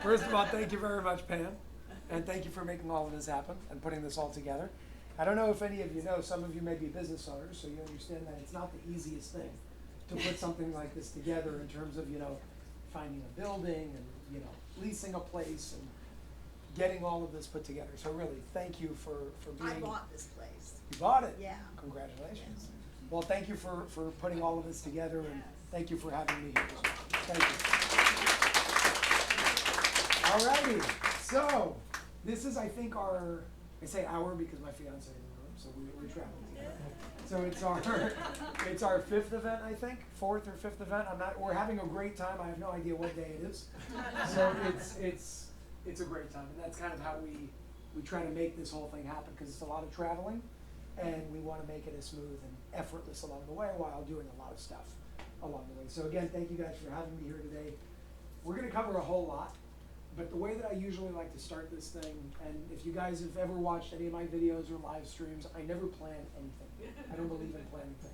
First of all, thank you very much, Pam, and thank you for making all of this happen and putting this all together. I don't know if any of you know, some of you may be business owners, so you understand that it's not the easiest thing to put something like this together in terms of, finding a building and, leasing a place and getting all of this put together. So really, thank you for being. I bought this place. You bought it? Yeah. Congratulations. Well, thank you for putting all of this together, and thank you for having me here as well. Thank you. All righty. So this is, I think, I say our because my fiance is in the room, so we're traveling together. So it's our fifth event, I think, fourth or fifth event. We're having a great time. I have no idea what day it is. So it's a great time, and that's kind of how we try to make this whole thing happen, because it's a lot of traveling, and we want to make it as smooth and effortless along the way while doing a lot of stuff along the way. So again, thank you guys for having me here today. We're going to cover a whole lot, but the way that I usually like to start this thing, and if you guys have ever watched any of my videos or live streams, I never plan anything. I don't believe in planning things.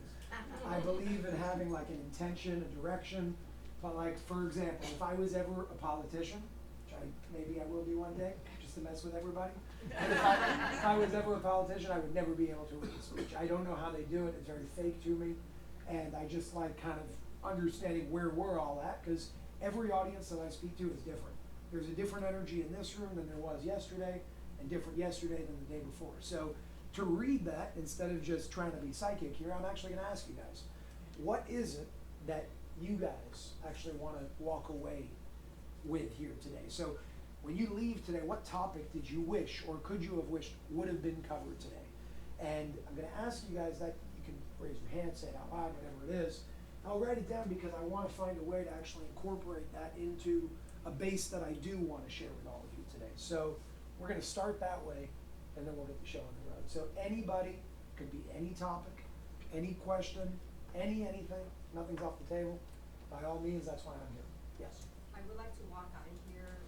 I believe in having like an intention, a direction, but like, for example, if I was ever a politician, maybe I will be one day, just to mess with everybody. But if I was ever a politician, I would never be able to read a speech. I don't know how they do it. It's very fake to me. And I just like kind of understanding where we're all at, because every audience that I speak to is different. There's a different energy in this room than there was yesterday, and different yesterday than the day before. So to read that, instead of just trying to be psychic here, I'm actually going to ask you guys, what is it that you guys actually want to walk away with here today? So when you leave today, what topic did you wish, or could you have wished, would have been covered today? And I'm going to ask you guys that. You can raise your hand, say it out loud, whatever it is. I'll write it down because I want to find a way to actually incorporate that into a base that I do want to share with all of you today. So we're going to start that way, and then we'll get the show on the road. So anybody, could be any topic, any question, anything, nothing's off the table. By all means, that's why I'm here. Yes? I would like to walk out of here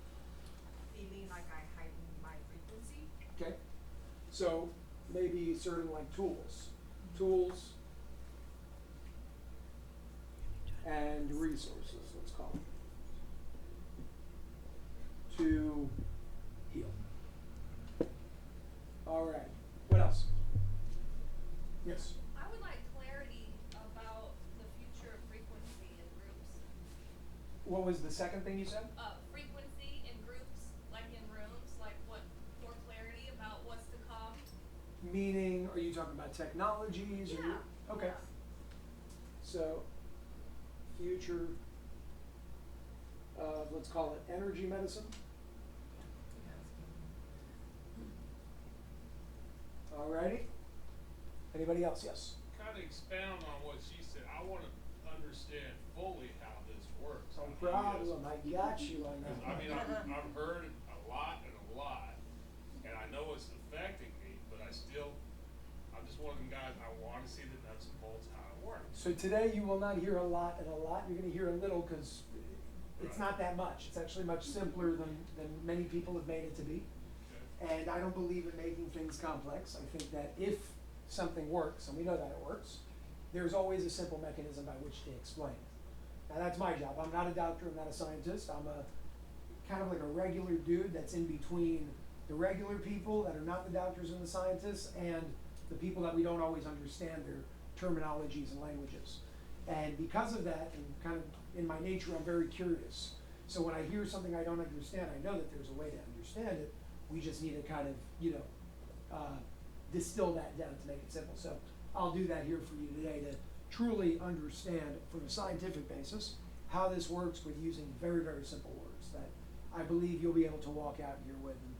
feeling like I heightened my frequency. Okay. So maybe certain like tools and resources, let's call it, to heal. All right. What else? Yes. I would like clarity about the future of frequency in groups. What was the second thing you said? Frequency in groups, like in rooms, like what more clarity about what's to come. Meaning, are you talking about technologies? Yeah. Okay. Yeah. So, future of, let's call it energy medicine. Alrighty. Anybody else? Yes. Kind of expound on what she said. I want to understand fully how this works. No problem. I got you on that. I mean, I've heard it a lot, and I know it's affecting me, but I'm just one of them guys, I want to see the nuts and bolts how it works. So today you will not hear a lot and a lot. You're going to hear a little, because it's not that much. It's actually much simpler than many people have made it to be. Okay. And I don't believe in making things complex. I think that if something works, and we know that it works, there's always a simple mechanism by which to explain it. Now that's my job. I'm not a doctor, I'm not a scientist. I'm a kind of like a regular dude that's in between the regular people that are not the doctors and the scientists, and the people that we don't always understand their terminologies and languages. And because of that, and kind of in my nature, I'm very curious. So when I hear something I don't understand, I know that there's a way to understand it. We just need to kind of, distill that down to make it simple. So I'll do that here for you today, to truly understand from a scientific basis how this works with using very, very simple words that I believe you'll be able to walk out here with and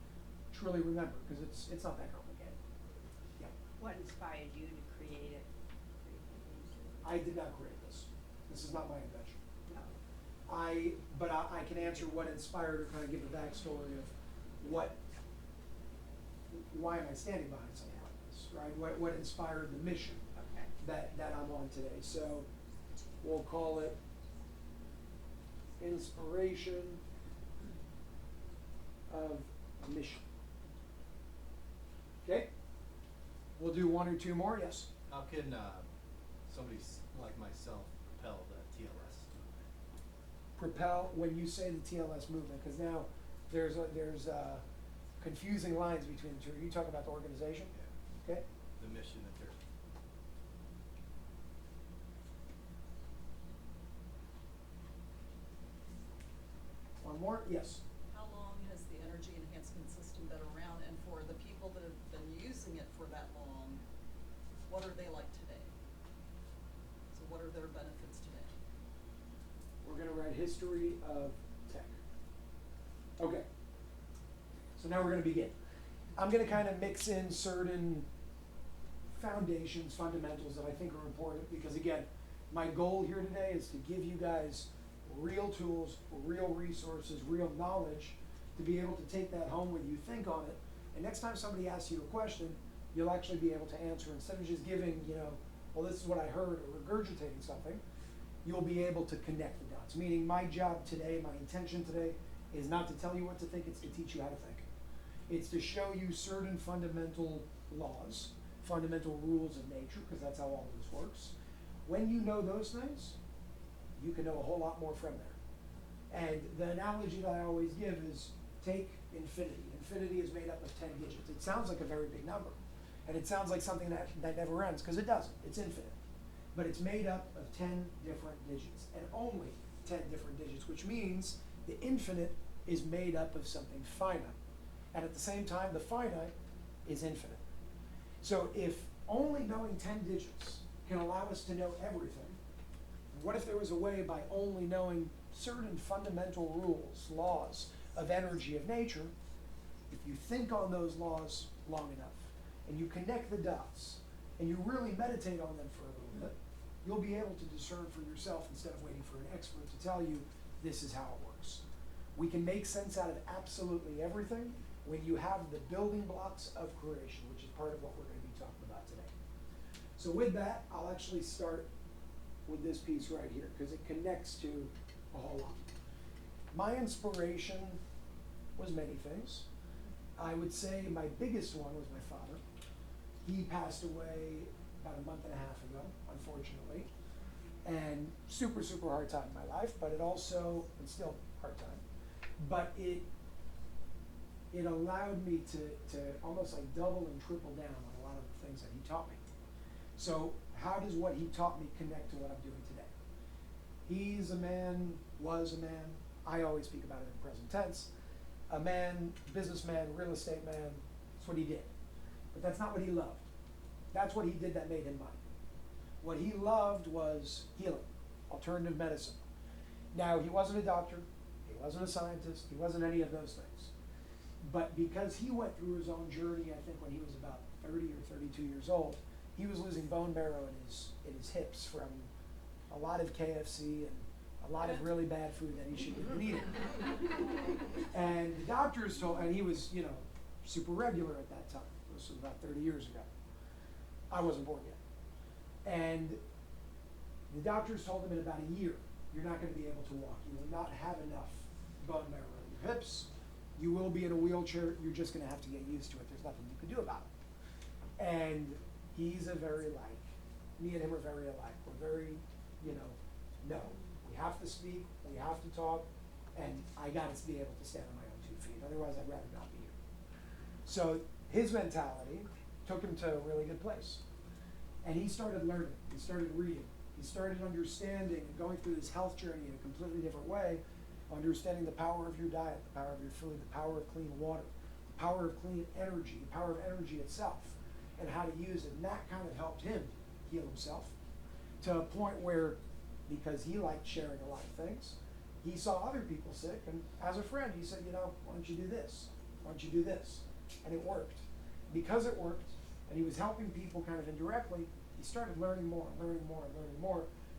truly remember, because it's not that complicated. Yeah. What inspired you to create it? I did not create this. This is not my invention. No. But I can answer what inspired, or kind of give a backstory of why am I standing behind something like this, right? What inspired the mission Okay. that I'm on today. So we'll call it inspiration of mission. Okay? We'll do one or two more, yes? How can somebody like myself propel the TLS? Propel, when you say the TLS movement, because now there's confusing lines between the two. You talk about the organization, Yeah. okay? The mission that they're. One more, yes. How long has the energy enhancement system been around, and for the people that have been using it for that long, what are they like today? So what are their benefits today? We're gonna write history of tech. Okay. So now we're gonna begin. I'm gonna kind of mix in certain foundations, fundamentals that I think are important, because again, my goal here today is to give you guys real tools, real resources, real knowledge to be able to take that home with you, think on it, and next time somebody asks you a question, you'll actually be able to answer instead of just giving, well, this is what I heard, or regurgitating something. You'll be able to connect the dots. Meaning my job today, my intention today, is not to tell you what to think, it's to teach you how to think. It's to show you certain fundamental laws, fundamental rules of nature, because that's how all of this works. When you know those things, you can know a whole lot more from there. And the analogy that I always give is take infinity. Infinity is made up of 10 digits. It sounds like a very big number. And it sounds like something that never ends, because it doesn't. It's infinite. But it's made up of 10 different digits, and only 10 different digits, which means the infinite is made up of something finite. And at the same time, the finite is infinite. So if only knowing 10 digits can allow us to know everything, what if there was a way by only knowing certain fundamental rules, laws of energy, of nature, if you think on those laws long enough, and you connect the dots, and you really meditate on them for a little bit, you'll be able to discern for yourself instead of waiting for an expert to tell you this is how it works. We can make sense out of absolutely everything when you have the building blocks of creation, which is part of what we're going to be talking about today. So with that, I'll actually start with this piece right here, because it connects to a whole lot. My inspiration was many things. I would say my biggest one was my father. He passed away about a month and a half ago, unfortunately, and super, super hard time in my life, but it's still hard time, but it allowed me to almost like double and triple down on a lot of the things that he taught me. So how does what he taught me connect to what I'm doing today? He's a man, was a man, I always speak about it in present tense, a man, businessman, real estate man, that's what he did. But that's not what he loved. That's what he did that made him money. What he loved was healing, alternative medicine. Now, he wasn't a doctor, he wasn't a scientist, he wasn't any of those things. But because he went through his own journey, I think when he was about 30 or 32 years old, he was losing bone marrow in his hips from a lot of KFC and a lot of really bad food that he shouldn't have been eating. And the doctors told, and he was, super regular at that time. This was about 30 years ago. I wasn't born yet. And the doctors told him in about a year, you're not going to be able to walk. You will not have enough bone marrow in your hips. You will be in a wheelchair. You're just going to have to get used to it. There's nothing you can do about it. And he's me and him are very alike. We're very, no. We have to speak, we have to talk, and I got to be able to stand on my own 2 feet. Otherwise, I'd rather not be here. So his mentality took him to a really good place. And he started learning, he started reading, he started understanding and going through this health journey in a completely different way, understanding the power of your diet, the power of your food, the power of clean water, the power of clean energy, the power of energy itself, and how to use it. And that kind of helped him heal himself to a point where, because he liked sharing a lot of things, he saw other people sick, and as a friend, he said, why don't you do this? Why don't you do this? And it worked. Because it worked, and he was helping people kind of indirectly, he started learning more,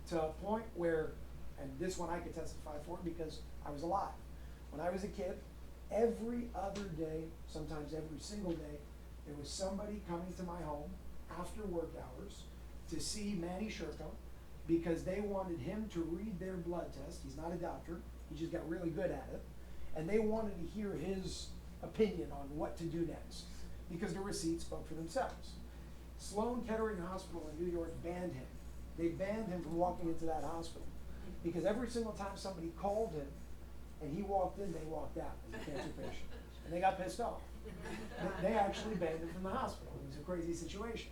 to a point where, and this one I could testify for because I was alive. When I was a kid, every other day, sometimes every single day, there was somebody coming to my home after work hours to see Manny Shurka, because they wanted him to read their blood test. He's not a doctor, he just got really good at it. And they wanted to hear his opinion on what to do next, because the receipts spoke for themselves. Sloan Kettering Hospital in New York banned him. They banned him from walking into that hospital, because every single time somebody called him And he walked in, they walked out as a cancer patient. And they got pissed off. They actually banned him from the hospital. It was a crazy situation.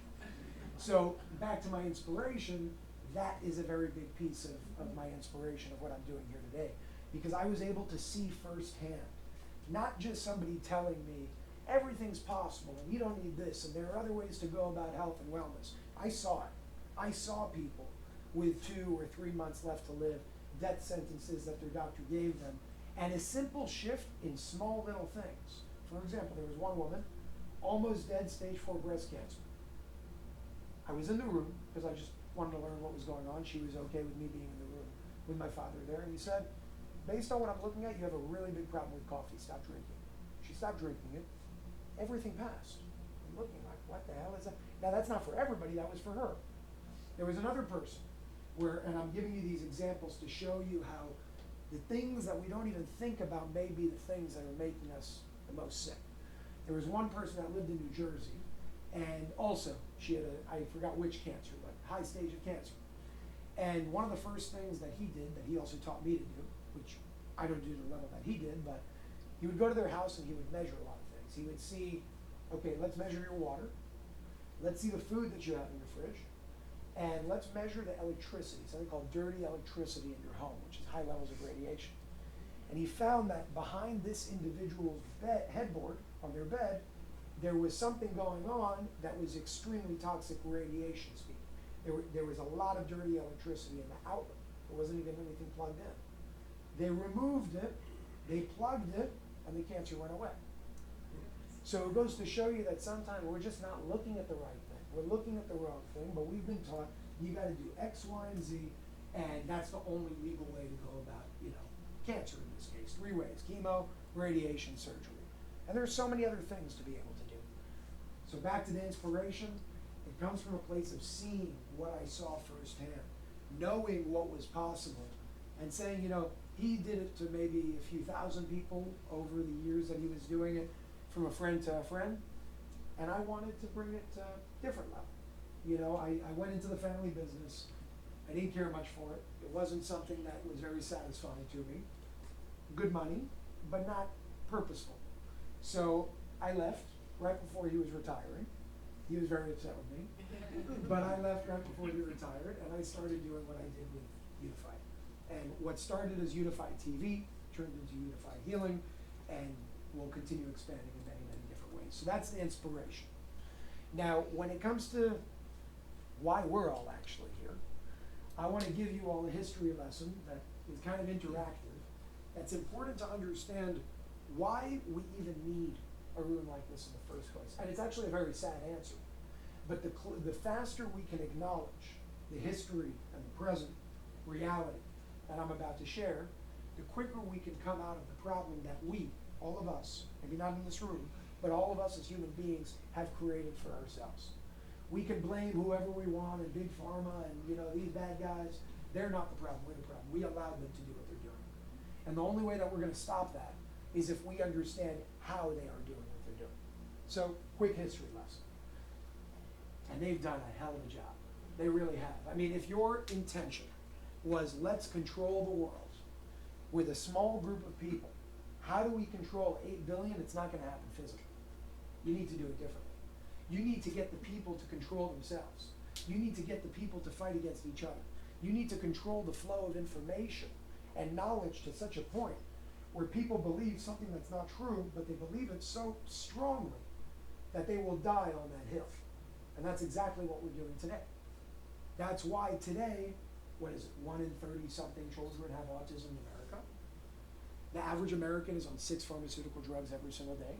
So back to my inspiration, that is a very big piece of my inspiration of what I'm doing here today. Because I was able to see firsthand, not just somebody telling me everything's possible and you don't need this and there are other ways to go about health and wellness. I saw it. I saw people with 2 or 3 months left to live, death sentences that their doctor gave them, and a simple shift in small little things. For example, there was one woman, almost dead, stage 4 breast cancer. I was in the room because I just wanted to learn what was going on. She was okay with me being in the room with my father there, and he said, based on what I'm looking at, you have a really big problem with coffee. Stop drinking. She stopped drinking it. Everything passed. I'm looking like, what the hell is that? Now, that's not for everybody. That was for her. There was another person where, and I'm giving you these examples to show you how the things that we don't even think about may be the things that are making us the most sick. There was one person that lived in New Jersey, and also she had I forgot which cancer, but high stage of cancer. And one of the first things that he did, that he also taught me to do, which I don't do to the level that he did, but he would go to their house and he would measure a lot of things. He would see, okay, let's measure your water. Let's see the food that you have in your fridge. And let's measure the electricity, something called dirty electricity in your home, which is high levels of radiation. And he found that behind this individual's headboard on their bed, there was something going on that was extremely toxic radiation speed. There was a lot of dirty electricity in the outlet. There wasn't even anything plugged in. They removed it, they plugged it, and the cancer went away. So it goes to show you that sometimes we're just not looking at the right thing. We're looking at the wrong thing, but we've been taught you got to do X, Y, and Z, and that's the only legal way to go about, cancer in this case. 3 ways: chemo, radiation, surgery. And there's so many other things to be able to do. So back to the inspiration, it comes from a place of seeing what I saw firsthand, knowing what was possible, and saying, he did it to maybe a few thousand people over the years that he was doing it, from a friend to a friend, and I wanted to bring it to a different level. I went into the family business. I didn't care much for it. It wasn't something that was very satisfying to me. Good money, but not purposeful. So I left right before he was retiring. He was very upset with me. But I left right before he retired, and I started doing what I did with Unified. And what started as Unified TV turned into Unified Healing, and will continue expanding in many, many different ways. So that's the inspiration. Now, when it comes to why we're all actually here, I want to give you all a history lesson that is kind of interactive. That's important to understand why we even need a room like this in the first place. And it's actually a very sad answer. But the faster we can acknowledge the history and the present reality that I'm about to share, the quicker we can come out of the problem that we, all of us, maybe not in this room, but all of us as human beings have created for ourselves. We can blame whoever we want and Big Pharma and these bad guys. They're not the problem, we're the problem. We allowed them to do what they're doing. And the only way that we're going to stop that is if we understand how they are doing what they're doing. So, quick history lesson. And they've done a hell of a job. They really have. I mean, if your intention was let's control the world with a small group of people, how do we control 8 billion? It's not going to happen physically. You need to do it differently. You need to get the people to control themselves. You need to get the people to fight against each other. You need to control the flow of information and knowledge to such a point where people believe something that's not true, but they believe it so strongly that they will die on that hill. And that's exactly what we're doing today. That's why today, 1 in 30-something children have autism in America. The average American is on 6 pharmaceutical drugs every single day.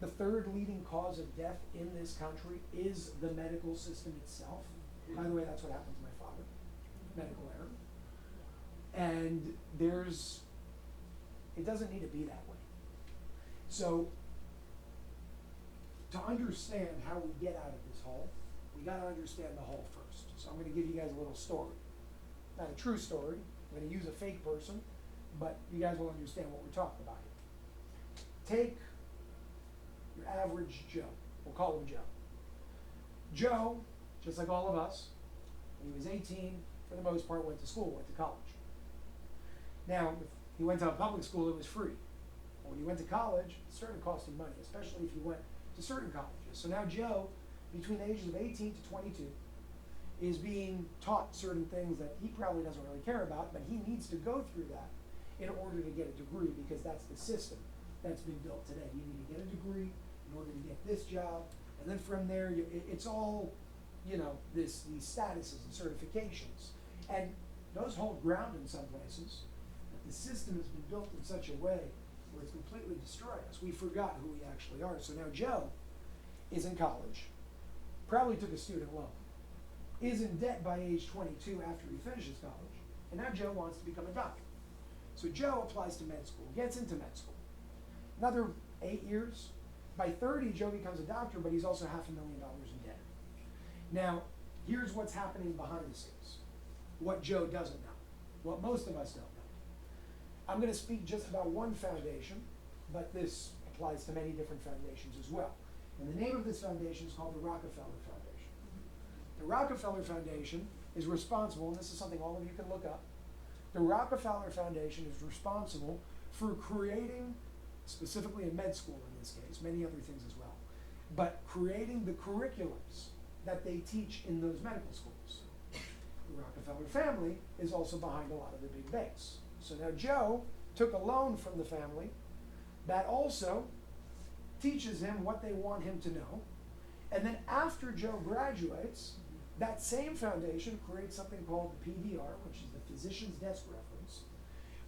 The 3rd leading cause of death in this country is the medical system itself. By the way, that's what happened to my father. Medical error. And it doesn't need to be that way. So, to understand how we get out of this hole, we got to understand the hole first. So I'm going to give you guys a little story. Not a true story. I'm going to use a fake person, but you guys will understand what we're talking about here. Take your average Joe. We'll call him Joe. Joe, just like all of us, when he was 18, for the most part, went to school, went to college. Now, He went to a public school, it was free. When he went to college, it started costing money, especially if you went to certain colleges. So now Joe, between the ages of 18 to 22, is being taught certain things that he probably doesn't really care about, but he needs to go through that in order to get a degree, because that's the system that's been built today. You need to get a degree in order to get this job, and then from there, it's all, these statuses and certifications. And those hold ground in some places, but the system has been built in such a way where it's completely destroyed us. We forgot who we actually are. So now Joe is in college, probably took a student loan, is in debt by age 22 after he finishes college, and now Joe wants to become a doctor. So Joe applies to med school, gets into med school. Another 8 years. By 30, Joe becomes a doctor, but he's also $500,000 in debt. Now, here's what's happening behind the scenes. What Joe doesn't know. What most of us don't know. I'm going to speak just about one foundation, but this applies to many different foundations as well. And the name of this foundation is called the Rockefeller Foundation. The Rockefeller Foundation is responsible, and this is something all of you can look up, the Rockefeller Foundation is responsible for creating, specifically in med school in this case, many other things as well, but creating the curriculums that they teach in those medical schools. The Rockefeller family is also behind a lot of the big banks. So now Joe took a loan from the family that also teaches him what they want him to know. And then after Joe graduates, that same foundation creates something called the PDR, which is the Physician's Desk Reference,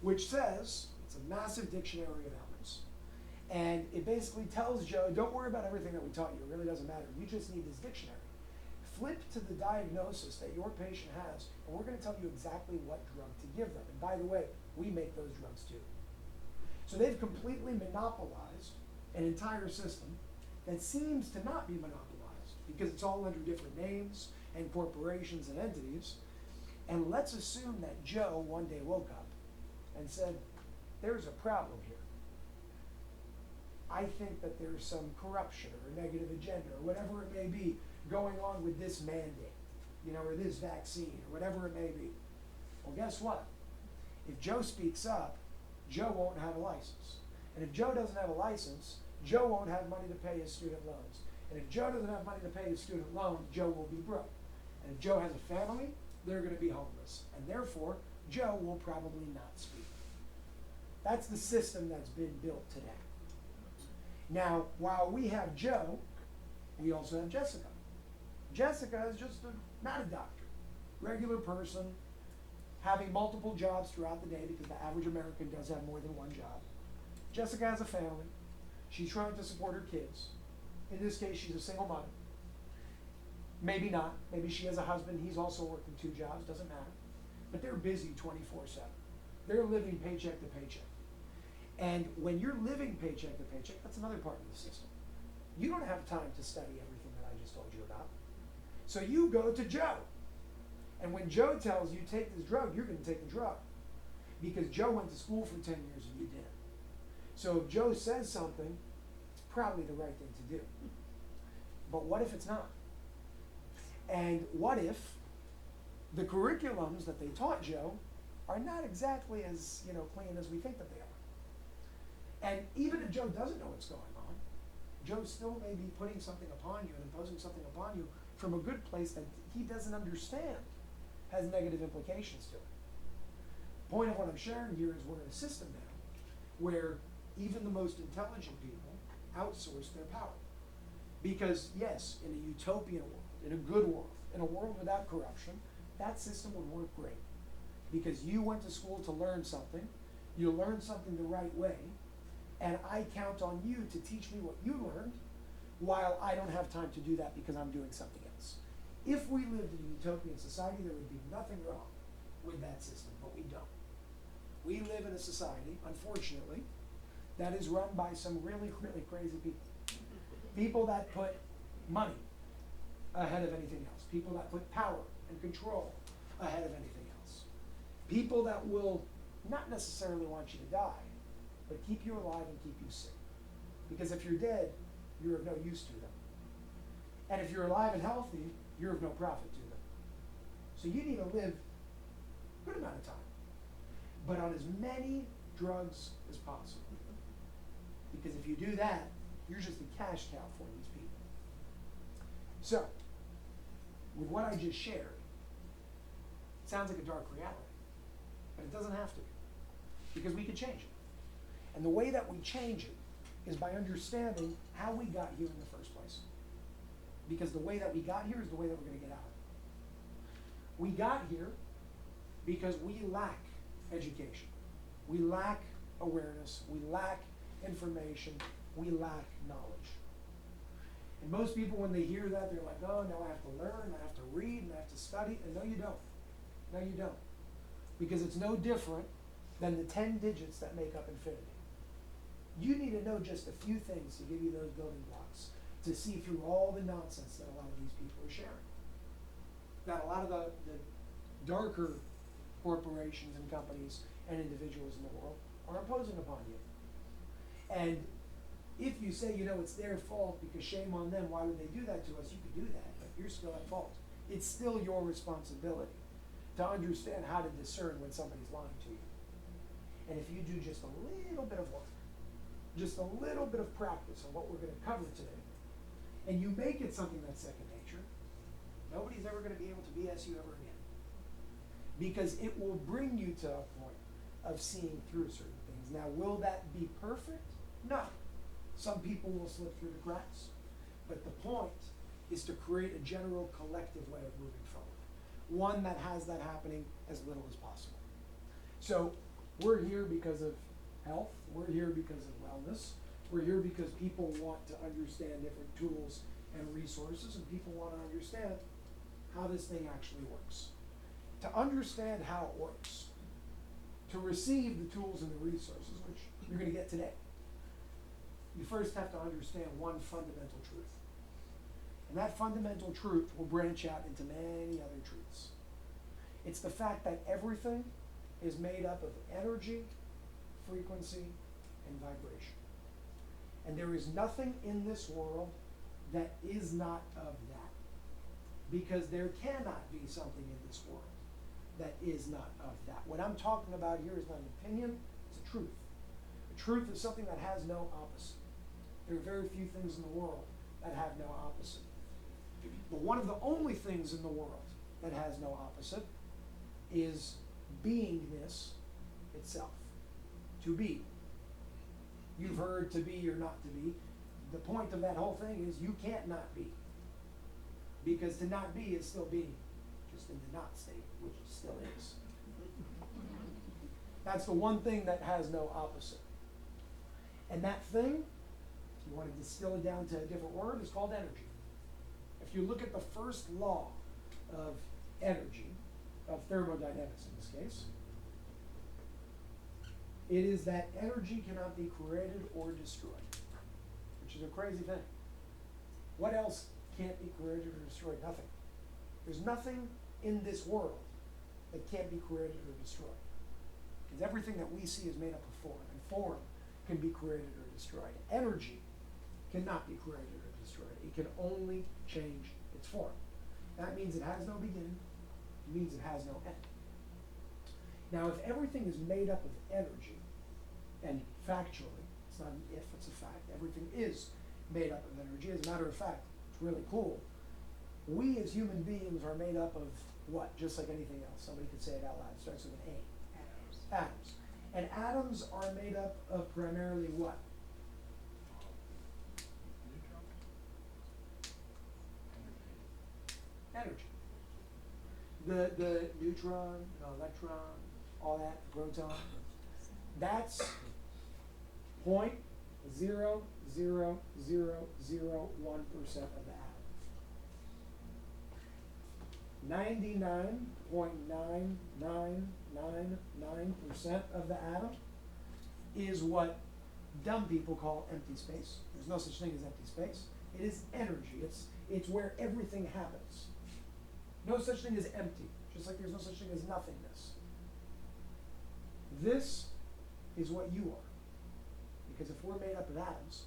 which says, it's a massive dictionary of elements. And it basically tells Joe, don't worry about everything that we taught you, it really doesn't matter. You just need this dictionary. Flip to the diagnosis that your patient has, and we're going to tell you exactly what drug to give them. And by the way, we make those drugs too. So they've completely monopolized an entire system that seems to not be monopolized because it's all under different names and corporations and entities. And let's assume that Joe one day woke up and said, there's a problem here. I think that there's some corruption or a negative agenda or whatever it may be going on with this mandate, or this vaccine or whatever it may be. Well, guess what? If Joe speaks up, Joe won't have a license. And if Joe doesn't have a license, Joe won't have money to pay his student loans. And if Joe doesn't have money to pay his student loan, Joe will be broke. And if Joe has a family, they're going to be homeless. And therefore, Joe will probably not speak. That's the system that's been built today. Now, while we have Joe, we also have Jessica. Jessica is just not a doctor, regular person, having multiple jobs throughout the day because the average American does have more than one job. Jessica has a family. She's trying to support her kids. In this case, she's a single mother. Maybe not. Maybe she has a husband. He's also working 2 jobs. Doesn't matter. But they're busy 24/7. They're living paycheck to paycheck. And when you're living paycheck to paycheck, that's another part of the system. You don't have time to study everything that I just told you about. So you go to Joe. And when Joe tells you take this drug, you're going to take the drug. Because Joe went to school for 10 years and you didn't. So if Joe says something, it's probably the right thing to do. But what if it's not? And what if the curriculums that they taught Joe are not exactly as clean as we think that they are? And even if Joe doesn't know what's going on, Joe still may be putting something upon you and imposing something upon you from a good place that he doesn't understand has negative implications to it. The point of what I'm sharing here is we're in a system now where even the most intelligent people outsource their power. Because yes, in a utopian world, in a good world, in a world without corruption, that system would work great. Because you went to school to learn something, you learned something the right way, and I count on you to teach me what you learned while I don't have time to do that because I'm doing something else. If we lived in a utopian society, there would be nothing wrong with that system, but we don't. We live in a society, unfortunately, that is run by some really, really crazy people. People that put money ahead of anything else. People that put power and control ahead of anything else. People that will not necessarily want you to die, but keep you alive and keep you sick. Because if you're dead, you're of no use to them. And if you're alive and healthy, you're of no profit to them. So you need to live a good amount of time, but on as many drugs as possible. Because if you do that, you're just a cash cow for these people. So, with what I just shared, it sounds like a dark reality, but it doesn't have to be, because we can change it. And the way that we change it is by understanding how we got here in the first place. Because the way that we got here is the way that we're going to get out. We got here because we lack education. We lack awareness. We lack information. We lack knowledge. And most people, when they hear that, they're like, oh, now I have to learn, I have to read, and I have to study. And no, you don't. No, you don't. Because it's no different than the 10 digits that make up infinity. You need to know just a few things to give you those building blocks to see through all the nonsense that a lot of these people are sharing. That a lot of the darker corporations and companies and individuals in the world are imposing upon you. And if you say, it's their fault because shame on them, why would they do that to us? You could do that, but you're still at fault. It's still your responsibility to understand how to discern when somebody's lying to you. And if you do just a little bit of work, just a little bit of practice on what we're going to cover today, and you make it something that's second nature, nobody's ever going to be able to BS you ever again. Because it will bring you to a point of seeing through certain things. Now, will that be perfect? No. Some people will slip through the cracks. But the point is to create a general collective way of moving forward. One that has that happening as little as possible. So, we're here because of health. We're here because of wellness. We're here because people want to understand different tools and resources, and people want to understand how this thing actually works. To understand how it works, to receive the tools and the resources, which you're going to get today, you first have to understand one fundamental truth. And that fundamental truth will branch out into many other truths. It's the fact that everything is made up of energy, frequency, and vibration. And there is nothing in this world that is not of that. Because there cannot be something in this world that is not of that. What I'm talking about here is not an opinion, it's a truth. A truth is something that has no opposite. There are very few things in the world that have no opposite. But one of the only things in the world that has no opposite is beingness itself. To be. You've heard to be or not to be. The point of that whole thing is you can't not be. Because to not be is still being. Just in the not state, which it still is. That's the one thing that has no opposite. And that thing, if you want to distill it down to a different word, is called energy. If you look at the first law of energy, of thermodynamics in this case, it is that energy cannot be created or destroyed, which is a crazy thing. What else can't be created or destroyed? Nothing. There's nothing in this world that can't be created or destroyed. Because everything that we see is made up of form, and form can be created or destroyed. Energy cannot be created or destroyed. It can only change its form. That means it has no beginning. It means it has no end. Now, if everything is made up of energy, and factually, it's not an if, it's a fact, everything is made up of energy. As a matter of fact, it's really cool. We as human beings are made up of what? Just like anything else. Somebody could say it out loud. It starts with an A. Atoms. And atoms are made up of primarily what? Energy. The neutron, electron, all that, proton, that's 0.00001% of the atom. 99.9999% of the atom is what dumb people call empty space. There's no such thing as empty space. It is energy. It's where everything happens. No such thing as empty, just like there's no such thing as nothingness. This is what you are. Because if we're made up of atoms,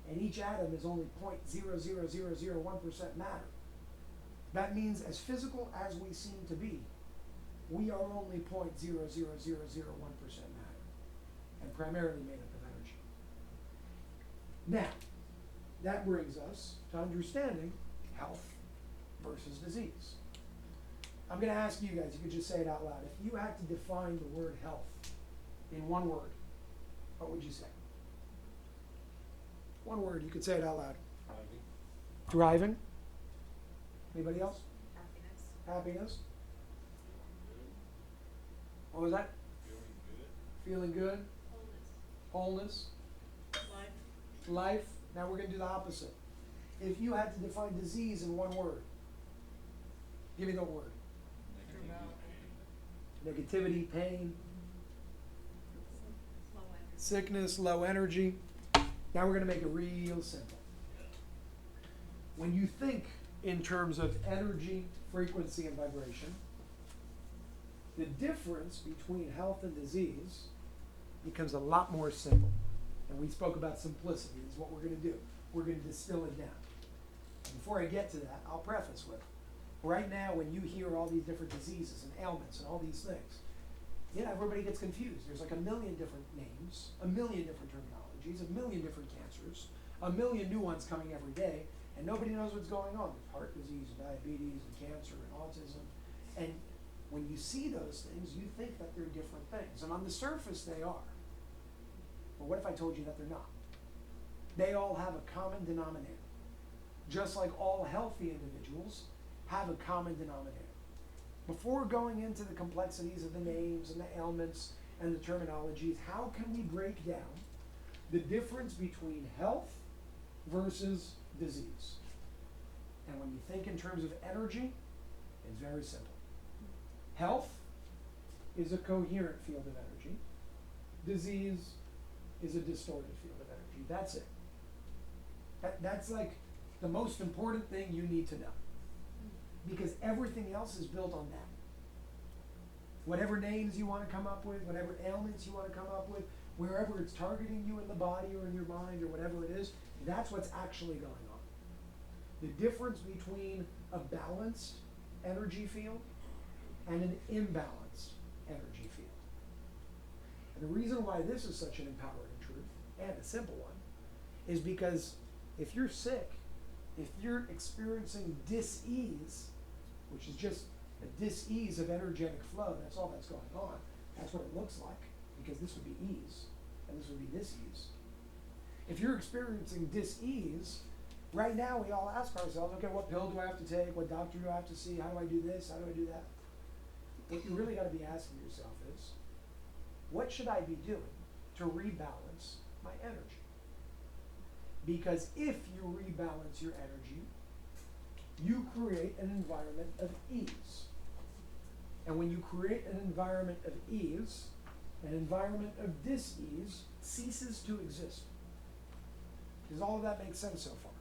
and each atom is only 0.00001% matter, that means as physical as we seem to be, we are only 0.00001% matter. and primarily made up of energy. Now, that brings us to understanding health versus disease. I'm going to ask you guys, you could just say it out loud. If you had to define the word health in one word, what would you say? One word, you could say it out loud. Thriving. Thriving. Anybody else? Happiness. Happiness. Feeling What was that? good. Feeling good. Wholeness. Wholeness. Life. Life. Now we're going to do the opposite. If you had to define disease in one word, give me the word. Negativity, pain, Low energy. sickness, low energy. Now we're going to make it real simple. When you think in terms of energy, frequency, and vibration, the difference between health and disease becomes a lot more simple. And we spoke about simplicity is what we're going to do. We're going to distill it down. And before I get to that, I'll preface with, right now when you hear all these different diseases and ailments and all these things, everybody gets confused. There's like a million different names, a million different terminologies, a million different cancers, a million new ones coming every day, and nobody knows what's going on. There's heart disease and diabetes and cancer and autism. And when you see those things, you think that they're different things. And on the surface, they are. But what if I told you that they're not? They all have a common denominator. Just like all healthy individuals have a common denominator. Before going into the complexities of the names and the ailments and the terminologies, how can we break down the difference between health versus disease? And when you think in terms of energy, it's very simple. Health is a coherent field of energy. Disease is a distorted field of energy. That's it. That's like the most important thing you need to know. Because everything else is built on that. Whatever names you want to come up with, whatever ailments you want to come up with, wherever it's targeting you in the body or in your mind or whatever it is, that's what's actually going on. The difference between a balanced energy field and an imbalanced energy field. And the reason why this is such an empowering truth, and a simple one, is because if you're sick, if you're experiencing dis-ease, which is just a dis-ease of energetic flow, that's all that's going on. That's what it looks like, because this would be ease, and this would be dis-ease. If you're experiencing dis-ease, right now we all ask ourselves, okay, what pill do I have to take? What doctor do I have to see? How do I do this? How do I do that? What you really got to be asking yourself is, what should I be doing to rebalance my energy? Because if you rebalance your energy, you create an environment of ease. And when you create an environment of ease, an environment of dis-ease ceases to exist. Does all of that make sense so far?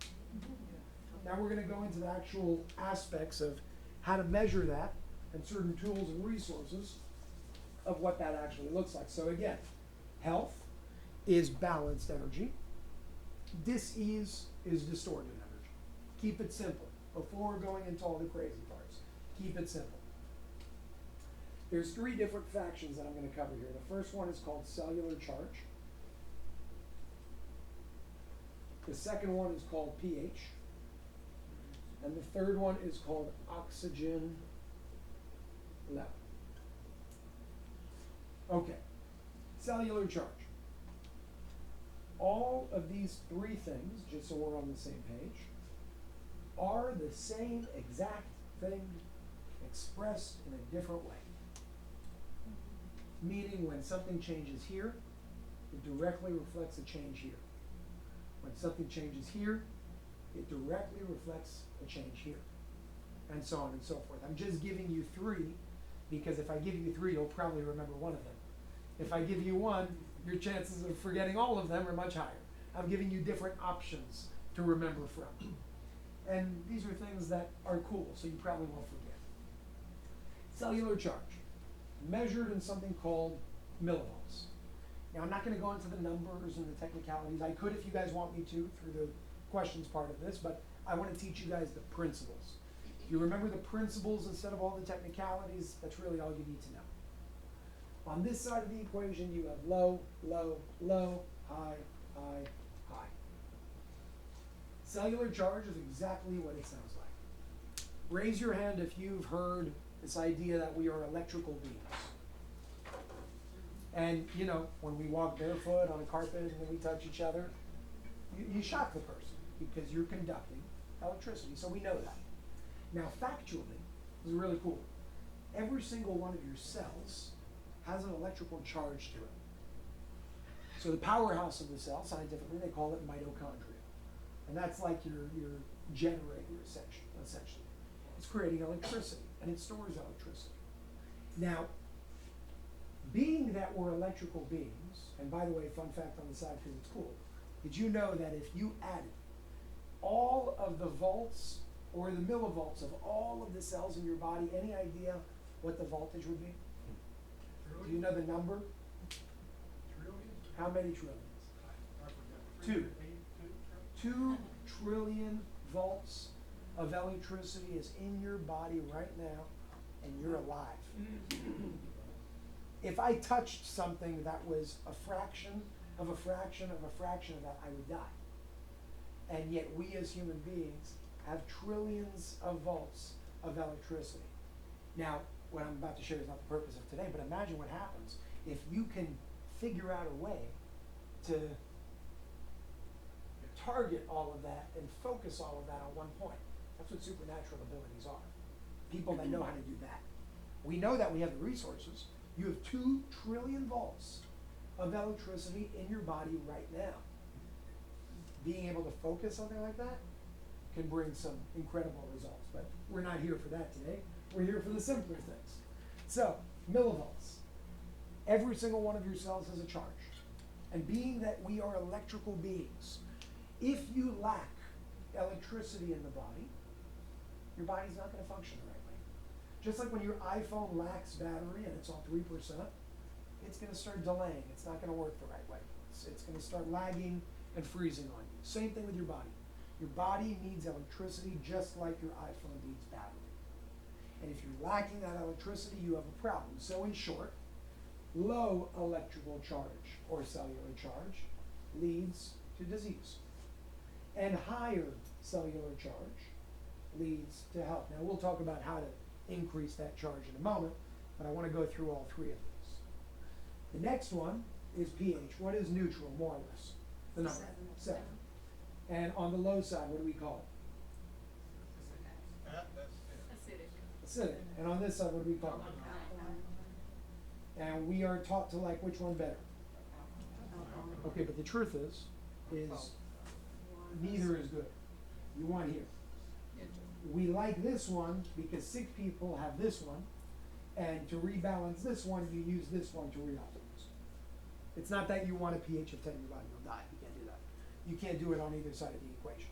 Now we're going to go into the actual aspects of how to measure that and certain tools and resources of what that actually looks like. So again, health is balanced energy. Dis-ease is distorted energy. Keep it simple. Before going into all the crazy parts, keep it simple. There's 3 different factions that I'm going to cover here. The first one is called cellular charge. The second one is called pH. And the third one is called oxygen level. Okay, cellular charge. All of these 3 things, just so we're on the same page, are the same exact thing expressed in a different way. Meaning when something changes here, it directly reflects a change here. When something changes here, it directly reflects a change here. And so on and so forth. I'm just giving you 3 because if I give you 3, you'll probably remember one of them. If I give you 1, your chances of forgetting all of them are much higher. I'm giving you different options to remember from. And these are things that are cool, so you probably won't forget. Cellular charge, measured in something called millivolts. Now I'm not going to go into the numbers and the technicalities. I could if you guys want me to through the questions part of this, but I want to teach you guys the principles. If you remember the principles instead of all the technicalities, that's really all you need to know. On this side of the equation, you have low, low, low, high, high, high. Cellular charge is exactly what it sounds like. Raise your hand if you've heard this idea that we are electrical beings. And, you know, when we walk barefoot on a carpet and then we touch each other, you shock the person because you're conducting electricity. So we know that. Now, factually, this is really cool. Every single one of your cells has an electrical charge to it. So the powerhouse of the cell, scientifically, they call it mitochondria. And that's like your generator, essentially. It's creating electricity, and it stores electricity. Now, being that we're electrical beings, and by the way, fun fact on the side because it's cool, did you know that if you added all of the volts or the millivolts of all of the cells in your body, any idea what the voltage would be? Do you know the number? Trillions? How many trillions? I forgot. Two. 2 2 trillion volts of electricity is in your body right now, and you're alive. If I touched something that was a fraction of a fraction of a fraction of that, I would die. And yet we as human beings have trillions of volts of electricity. Now, what I'm about to share is not the purpose of today, but imagine what happens if you can figure out a way to target all of that and focus all of that on one point. That's what supernatural abilities are. People that know how to do that. We know that we have the resources. You have 2 trillion volts of electricity in your body right now. Being able to focus something like that can bring some incredible results, but we're not here for that today. We're here for the simpler things. So, millivolts. Every single one of your cells has a charge. And being that we are electrical beings, if you lack electricity in the body, your body's not going to function the right way. Just like when your iPhone lacks battery and it's on 3%, it's going to start delaying. It's not going to work the right way. It's going to start lagging and freezing on you. Same thing with your body. Your body needs electricity just like your iPhone needs battery. And if you're lacking that electricity, you have a problem. So in short, low electrical charge or cellular charge leads to disease. And higher cellular charge leads to health. Now we'll talk about how to increase that charge in a moment, but I want to go through all three of these. The next one is pH. What is neutral, more or less? The number. 7. And on the low side, what do we call it? Acidic. Acidic. And on this side, what do we call it? And we are taught to like which one better? Okay, but the truth is neither is good. You want here. We like this one because sick people have this one, and to rebalance this one, you use this one to reoptimize. It's not that you want a pH of 10 in your body, you'll die. You can't do that. You can't do it on either side of the equation.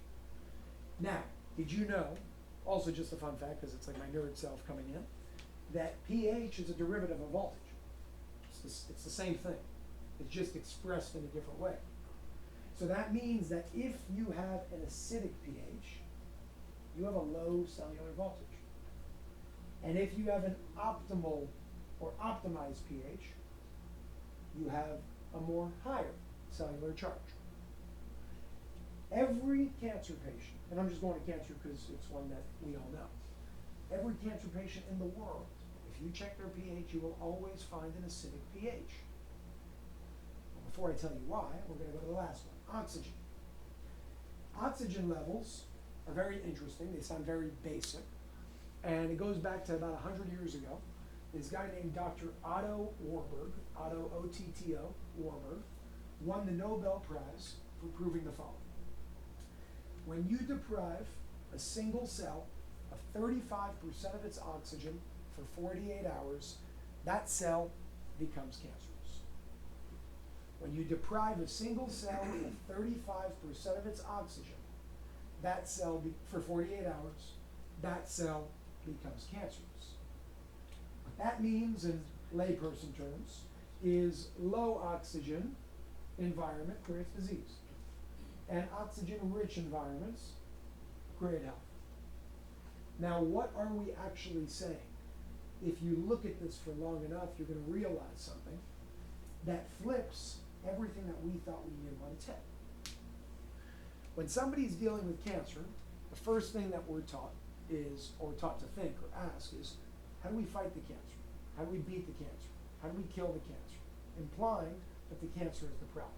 Now, did you know, also just a fun fact, because it's like my nerd self coming in, that pH is a derivative of voltage. It's the same thing. It's just expressed in a different way. So that means that if you have an acidic pH, you have a low cellular voltage. And if you have an optimal or optimized pH, you have a more higher cellular charge. Every cancer patient, and I'm just going to cancer because it's one that we all know, every cancer patient in the world, if you check their pH, you will always find an acidic pH. Well, before I tell you why, we're going to go to the last one, oxygen. Oxygen levels are very interesting. They sound very basic. And it goes back to about 100 years ago. This guy named Dr. Otto Warburg, Otto, O-T-T-O, Warburg, won the Nobel Prize for proving the following. When you deprive a single cell of 35% of its oxygen for 48 hours, that cell becomes cancerous. When you deprive a single cell of 35% of its oxygen, that cell, for 48 hours, that cell becomes cancerous. What that means in layperson terms is low oxygen environment creates disease. And oxygen-rich environments create health. Now, what are we actually saying? if you look at this for long enough, you're gonna realize something that flips everything that we thought we knew on its head. When somebody's dealing with cancer, the first thing that we're taught is, or taught to think or ask is, how do we fight the cancer? How do we beat the cancer? How do we kill the cancer? Implying that the cancer is the problem.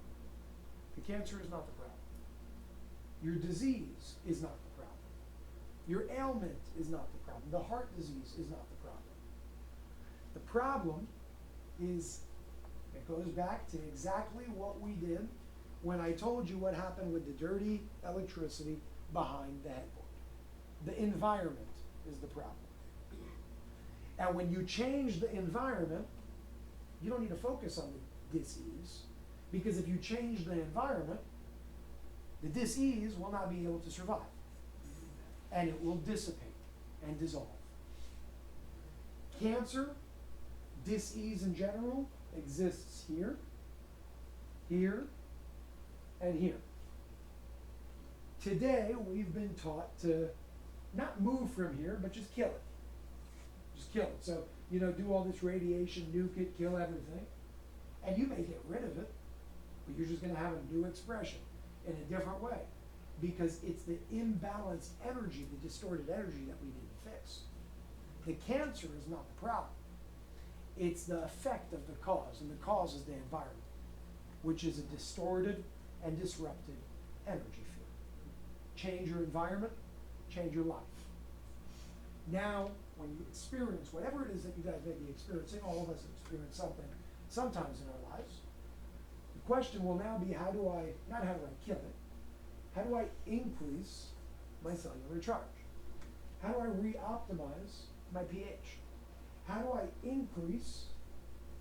The cancer is not the problem. Your disease is not the problem. Your ailment is not the problem. The heart disease is not the problem. The problem is, it goes back to exactly what we did when I told you what happened with the dirty electricity behind the headboard. The environment is the problem. And when you change the environment, you don't need to focus on the dis-ease, because if you change the environment, the dis-ease will not be able to survive. And it will dissipate and dissolve. Cancer, dis-ease in general, exists here, here, and here. Today, we've been taught to not move from here, but just kill it. Just kill it. So, do all this radiation, nuke it, kill everything. And you may get rid of it, but you're just gonna have a new expression in a different way. Because it's the imbalanced energy, the distorted energy that we need to fix. The cancer is not the problem. It's the effect of the cause, and the cause is the environment, which is a distorted and disrupted energy field. Change your environment, change your life. Now, when you experience whatever it is that you guys may be experiencing, all of us experience something sometimes in our lives, the question will now be, not how do I kill it, how do I increase my cellular charge? How do I re-optimize my pH? How do I increase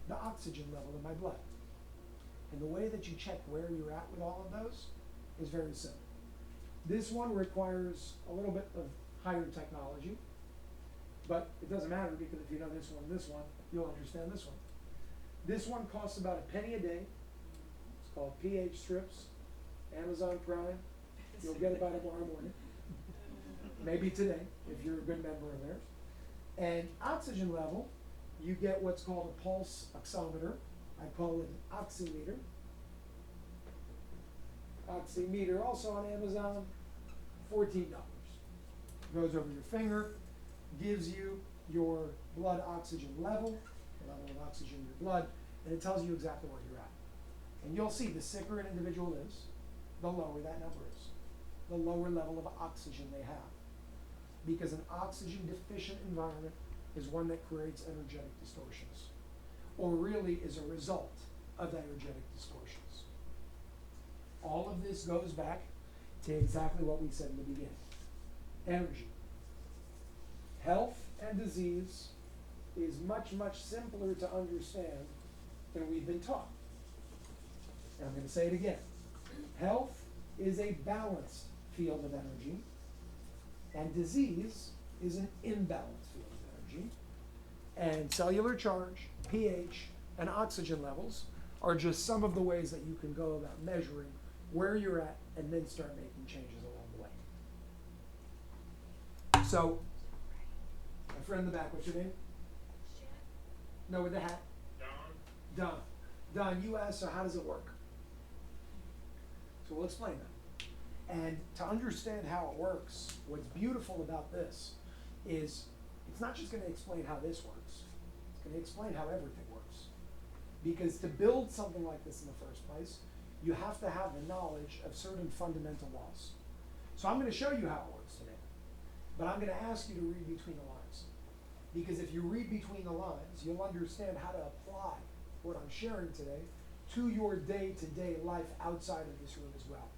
the oxygen level in my blood? And the way that you check where you're at with all of those is very simple. This one requires a little bit of higher technology, but it doesn't matter, because if you know this one, you'll understand this one. This one costs about a penny a day. It's called pH strips, Amazon Prime. You'll get it by tomorrow morning. Maybe today, if you're a good member of theirs. And oxygen level, you get what's called a pulse oximeter. I call it an oximeter. Oximeter, also on Amazon, $14. Goes over your finger, gives you your blood oxygen level, the level of oxygen in your blood, and it tells you exactly where you're at. And you'll see the sicker an individual is, the lower that number is, the lower level of oxygen they have. Because an oxygen deficient environment is one that creates energetic distortions, or really is a result of energetic distortions. All of this goes back to exactly what we said in the beginning. Energy. Health and disease is much, much simpler to understand than we've been taught. And I'm going to say it again. Health is a balanced field of energy, and disease is an imbalanced field of energy. And cellular charge, pH, and oxygen levels are just some of the ways that you can go about measuring where you're at and then start making changes along the way. So, my friend in the back, what's your name? No, with the hat. Don. Don, you asked, so how does it work? So we'll explain that. And to understand how it works, what's beautiful about this is it's not just going to explain how this works. It's going to explain how everything works. Because to build something like this in the first place, you have to have the knowledge of certain fundamental laws. So I'm going to show you how it works today. But I'm going to ask you to read between the lines. Because if you read between the lines, you'll understand how to apply what I'm sharing today to your day-to-day life outside of this room as well.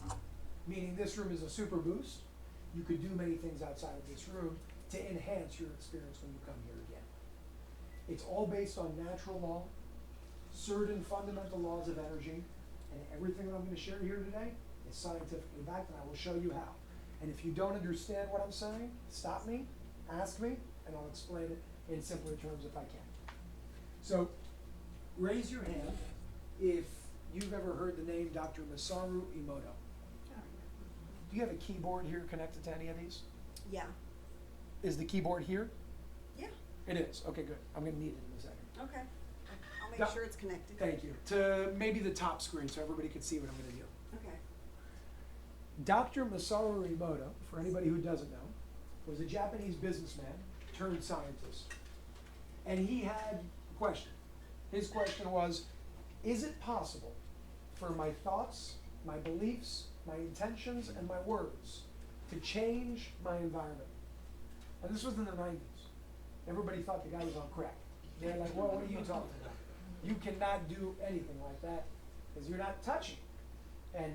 Meaning this room is a super boost. You could do many things outside of this room to enhance your experience when you come here again. It's all based on natural law, certain fundamental laws of energy, and everything that I'm going to share here today is scientifically backed, and I will show you how. And if you don't understand what I'm saying, stop me, ask me, and I'll explain it in simpler terms if I can. So, raise your hand if you've ever heard the name Dr. Masaru Emoto. Do you have a keyboard here connected to any of these? Yeah. Is the keyboard here? Yeah. It is, okay, good. I'm gonna need it in a second. Okay, I'll Yeah. make sure it's connected. Thank you. To maybe the top screen so everybody can see what I'm gonna do. Okay. Dr. Masaru Emoto, for anybody who doesn't know, was a Japanese businessman turned scientist. And he had a question. His question was, is it possible for my thoughts, my beliefs, my intentions, and my words to change my environment? And this was in the 90s. Everybody thought the guy was on crack. They're like, well, what are you talking about? You cannot do anything like that because you're not touching. And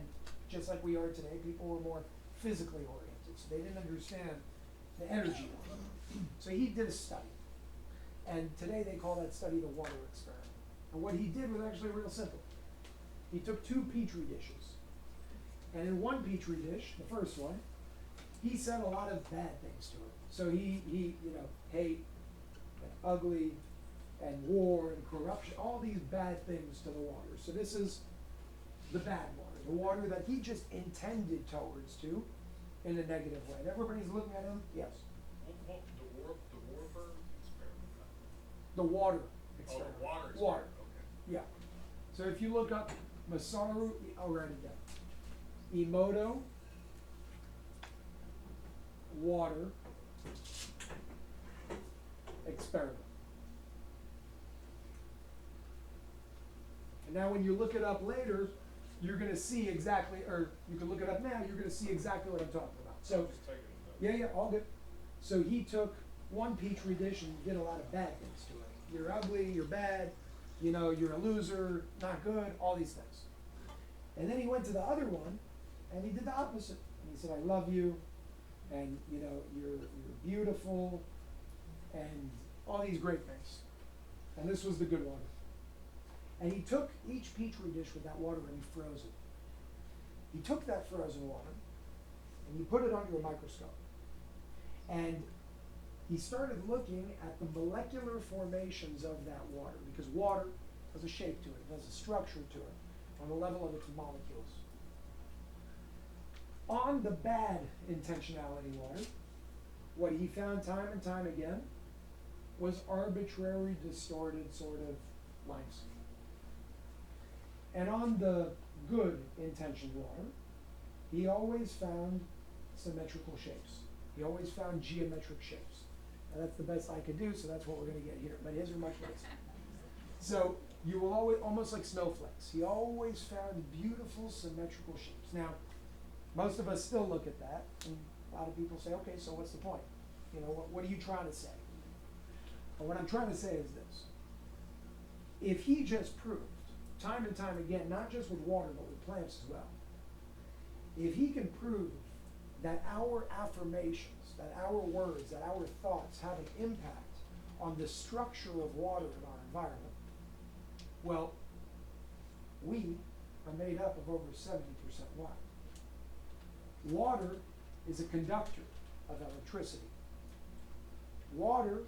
just like we are today, people were more physically oriented, so they didn't understand the energy of it. So he did a study. And today they call that study the water experiment. And what he did was actually real simple. He took 2 petri dishes. And in one petri dish, the first one, he said a lot of bad things to it. So he hate and ugly and war and corruption, all these bad things to the water. So this is the bad water, the water that he just intended towards to in a negative way. And everybody's looking at him, yes. The Warburg experiment? The water Oh, experiment. the water experiment, Water, okay. yeah. So if you look up Masaru, I'll write it down. Emoto, water, experiment. And now when you look it up later, you're gonna see exactly, or you can look it up now, you're gonna see exactly what I'm talking about. So, Just taking a note. yeah, all good. So he took one petri dish and did a lot of bad things to it. You're ugly, you're bad, you're a loser, not good, all these things. And then he went to the other one and he did the opposite. And he said, I love you, and you're beautiful, and all these great things. And this was the good water. And he took each petri dish with that water and he froze it. He took that frozen water and he put it under a microscope. And he started looking at the molecular formations of that water, because water has a shape to it, it has a structure to it, on the level of its molecules. On the bad intentionality water, what he found time and time again was arbitrary, distorted sort of lines. And on the good intentioned water, he always found symmetrical shapes. He always found geometric shapes. Now that's the best I could do, so that's what we're gonna get here, but his are much nicer. So you will always, almost like snowflakes, he always found beautiful symmetrical shapes. Now, most of us still look at that, and a lot of people say, okay, so what's the point? What are you trying to say? And what I'm trying to say is this. If he just proved, time and time again, not just with water, but with plants as well, if he can prove that our affirmations, that our words, that our thoughts have an impact on the structure of water in our environment, well, we are made up of over 70% water. Water is a conductor of electricity. Water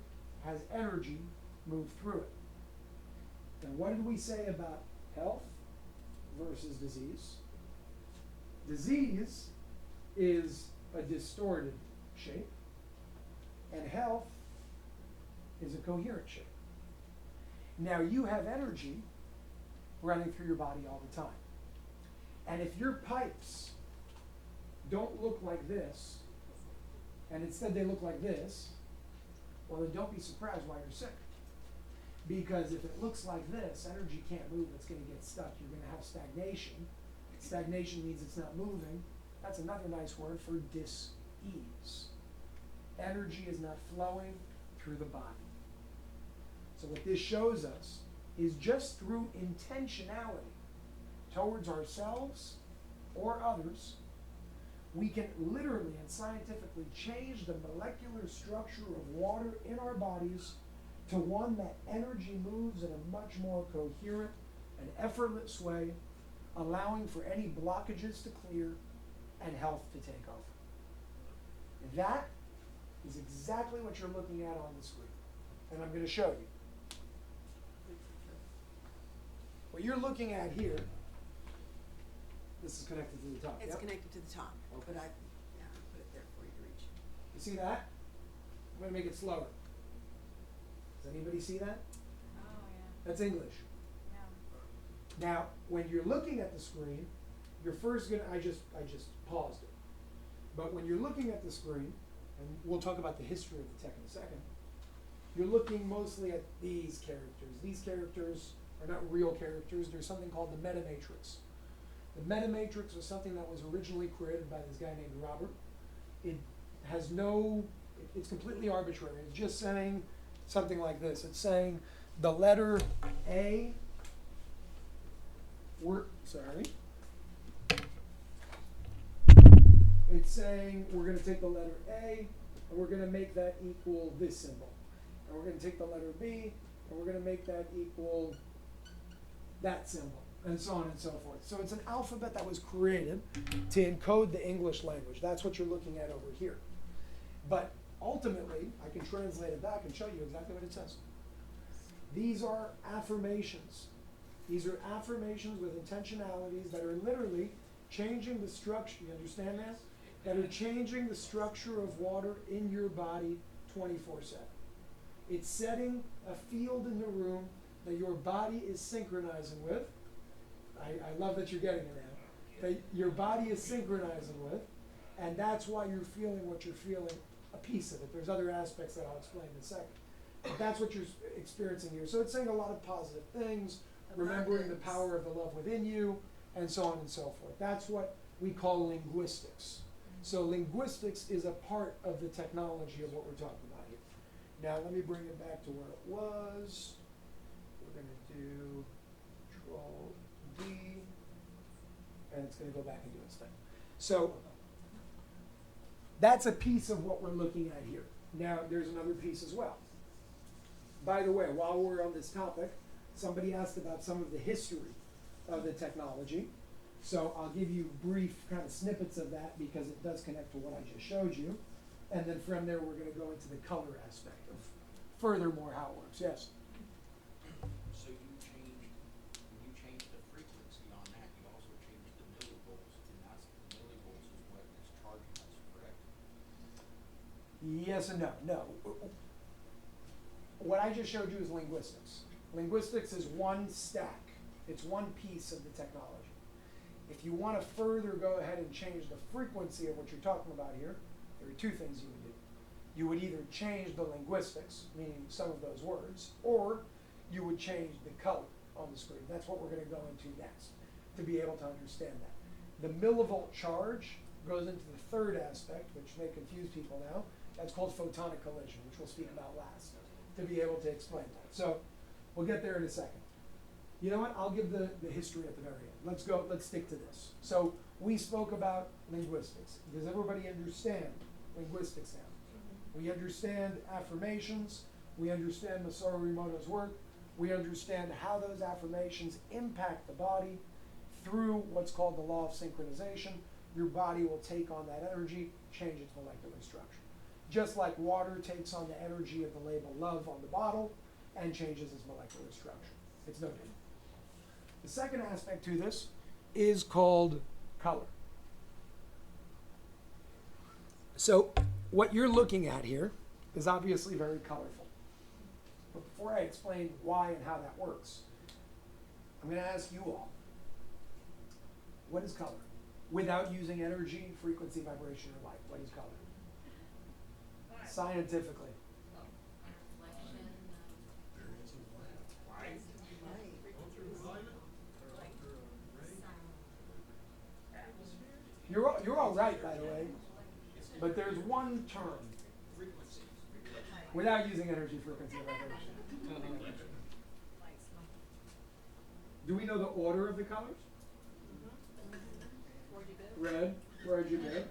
has energy move through it. And what did we say about health versus disease? Disease is a distorted shape, and health is a coherent shape. Now you have energy running through your body all the time. And if your pipes don't look like this, and instead they look like this, well then don't be surprised why you're sick. Because if it looks like this, energy can't move, it's gonna get stuck, you're gonna have stagnation. Stagnation means it's not moving. That's another nice word for dis-ease. Energy is not flowing through the body. So what this shows us is just through intentionality towards ourselves or others, we can literally and scientifically change the molecular structure of water in our bodies to one that energy moves in a much more coherent and effortless way, allowing for any blockages to clear and health to take over. That is exactly what you're looking at on the screen. And I'm going to show you. What you're looking at here, this is connected to the top. It's Yep. connected to the top, Okay. but I put it there for you to reach. You see that? I'm going to make it slower. Does anybody see that? Oh, yeah. That's English. Yeah. Now, when you're looking at the screen, you're first gonna, I just paused it. But when you're looking at the screen, and we'll talk about the history of the tech in a second, you're looking mostly at these characters. These characters are not real characters. There's something called the meta matrix. The meta matrix was something that was originally created by this guy named Robert. It has no, it's completely arbitrary. It's just saying something like this. It's saying the letter A, it's saying we're going to take the letter A and we're going to make that equal this symbol. And we're going to take the letter B and we're going to make that equal that symbol, and so on and so forth. So it's an alphabet that was created to encode the English language. That's what you're looking at over here. But ultimately, I can translate it back and show you exactly what it says. These are affirmations. These are affirmations with intentionalities that are literally changing the structure, you understand that? That are changing the structure of water in your body 24/7. It's setting a field in the room that your body is synchronizing with. I love that you're getting it now. That your body is synchronizing with, and that's why you're feeling what you're feeling, a piece of it. There's other aspects that I'll explain in a second. But that's what you're experiencing here. So it's saying a lot of positive things, remembering the power of the love within you, and so on and so forth. That's what we call linguistics. So linguistics is a part of the technology of what we're talking about here. Now let me bring it back to where it was. We're going to do Control D, and it's going to go back and do its thing. So that's a piece of what we're looking at here. Now there's another piece as well. By the way, while we're on this topic, somebody asked about some of the history of the technology. So I'll give you brief kind of snippets of that because it does connect to what I just showed you. And then from there, we're going to go into the color aspect of furthermore how it works. Yes? So when you changed the frequency on that, you also changed the millivolts, and that's the millivolts is what is charging us, correct? Yes and no. No. What I just showed you is linguistics. Linguistics is one stack. It's one piece of the technology. If you want to further go ahead and change the frequency of what you're talking about here, there are two things you would do. You would either change the linguistics, meaning some of those words, or you would change the color on the screen. That's what we're going to go into next, to be able to understand that. The millivolt charge goes into the third aspect, which may confuse people now. That's called photonic collision, which we'll speak about last, to be able to explain that. So we'll get there in a second. You know what? I'll give the history at the very end. Let's stick to this. So we spoke about linguistics. Does everybody understand linguistics now? We understand affirmations. We understand Masaru Emoto's work. We understand how those affirmations impact the body through what's called the law of synchronization. Your body will take on that energy, change its molecular structure. Just like water takes on the energy of the label love on the bottle and changes its molecular structure. It's no different. The second aspect to this is called color. So what you're looking at here is obviously very colorful. But before I explain why and how that works, I'm going to ask you all, what is color? Without using energy, frequency, vibration, or light, what is color? Scientifically. Variance of light. Light. Ultraviolet. You're all right, by the way, but there's one term without using energy, frequency, or vibration. Do we know the order of the colors? Red, RGB.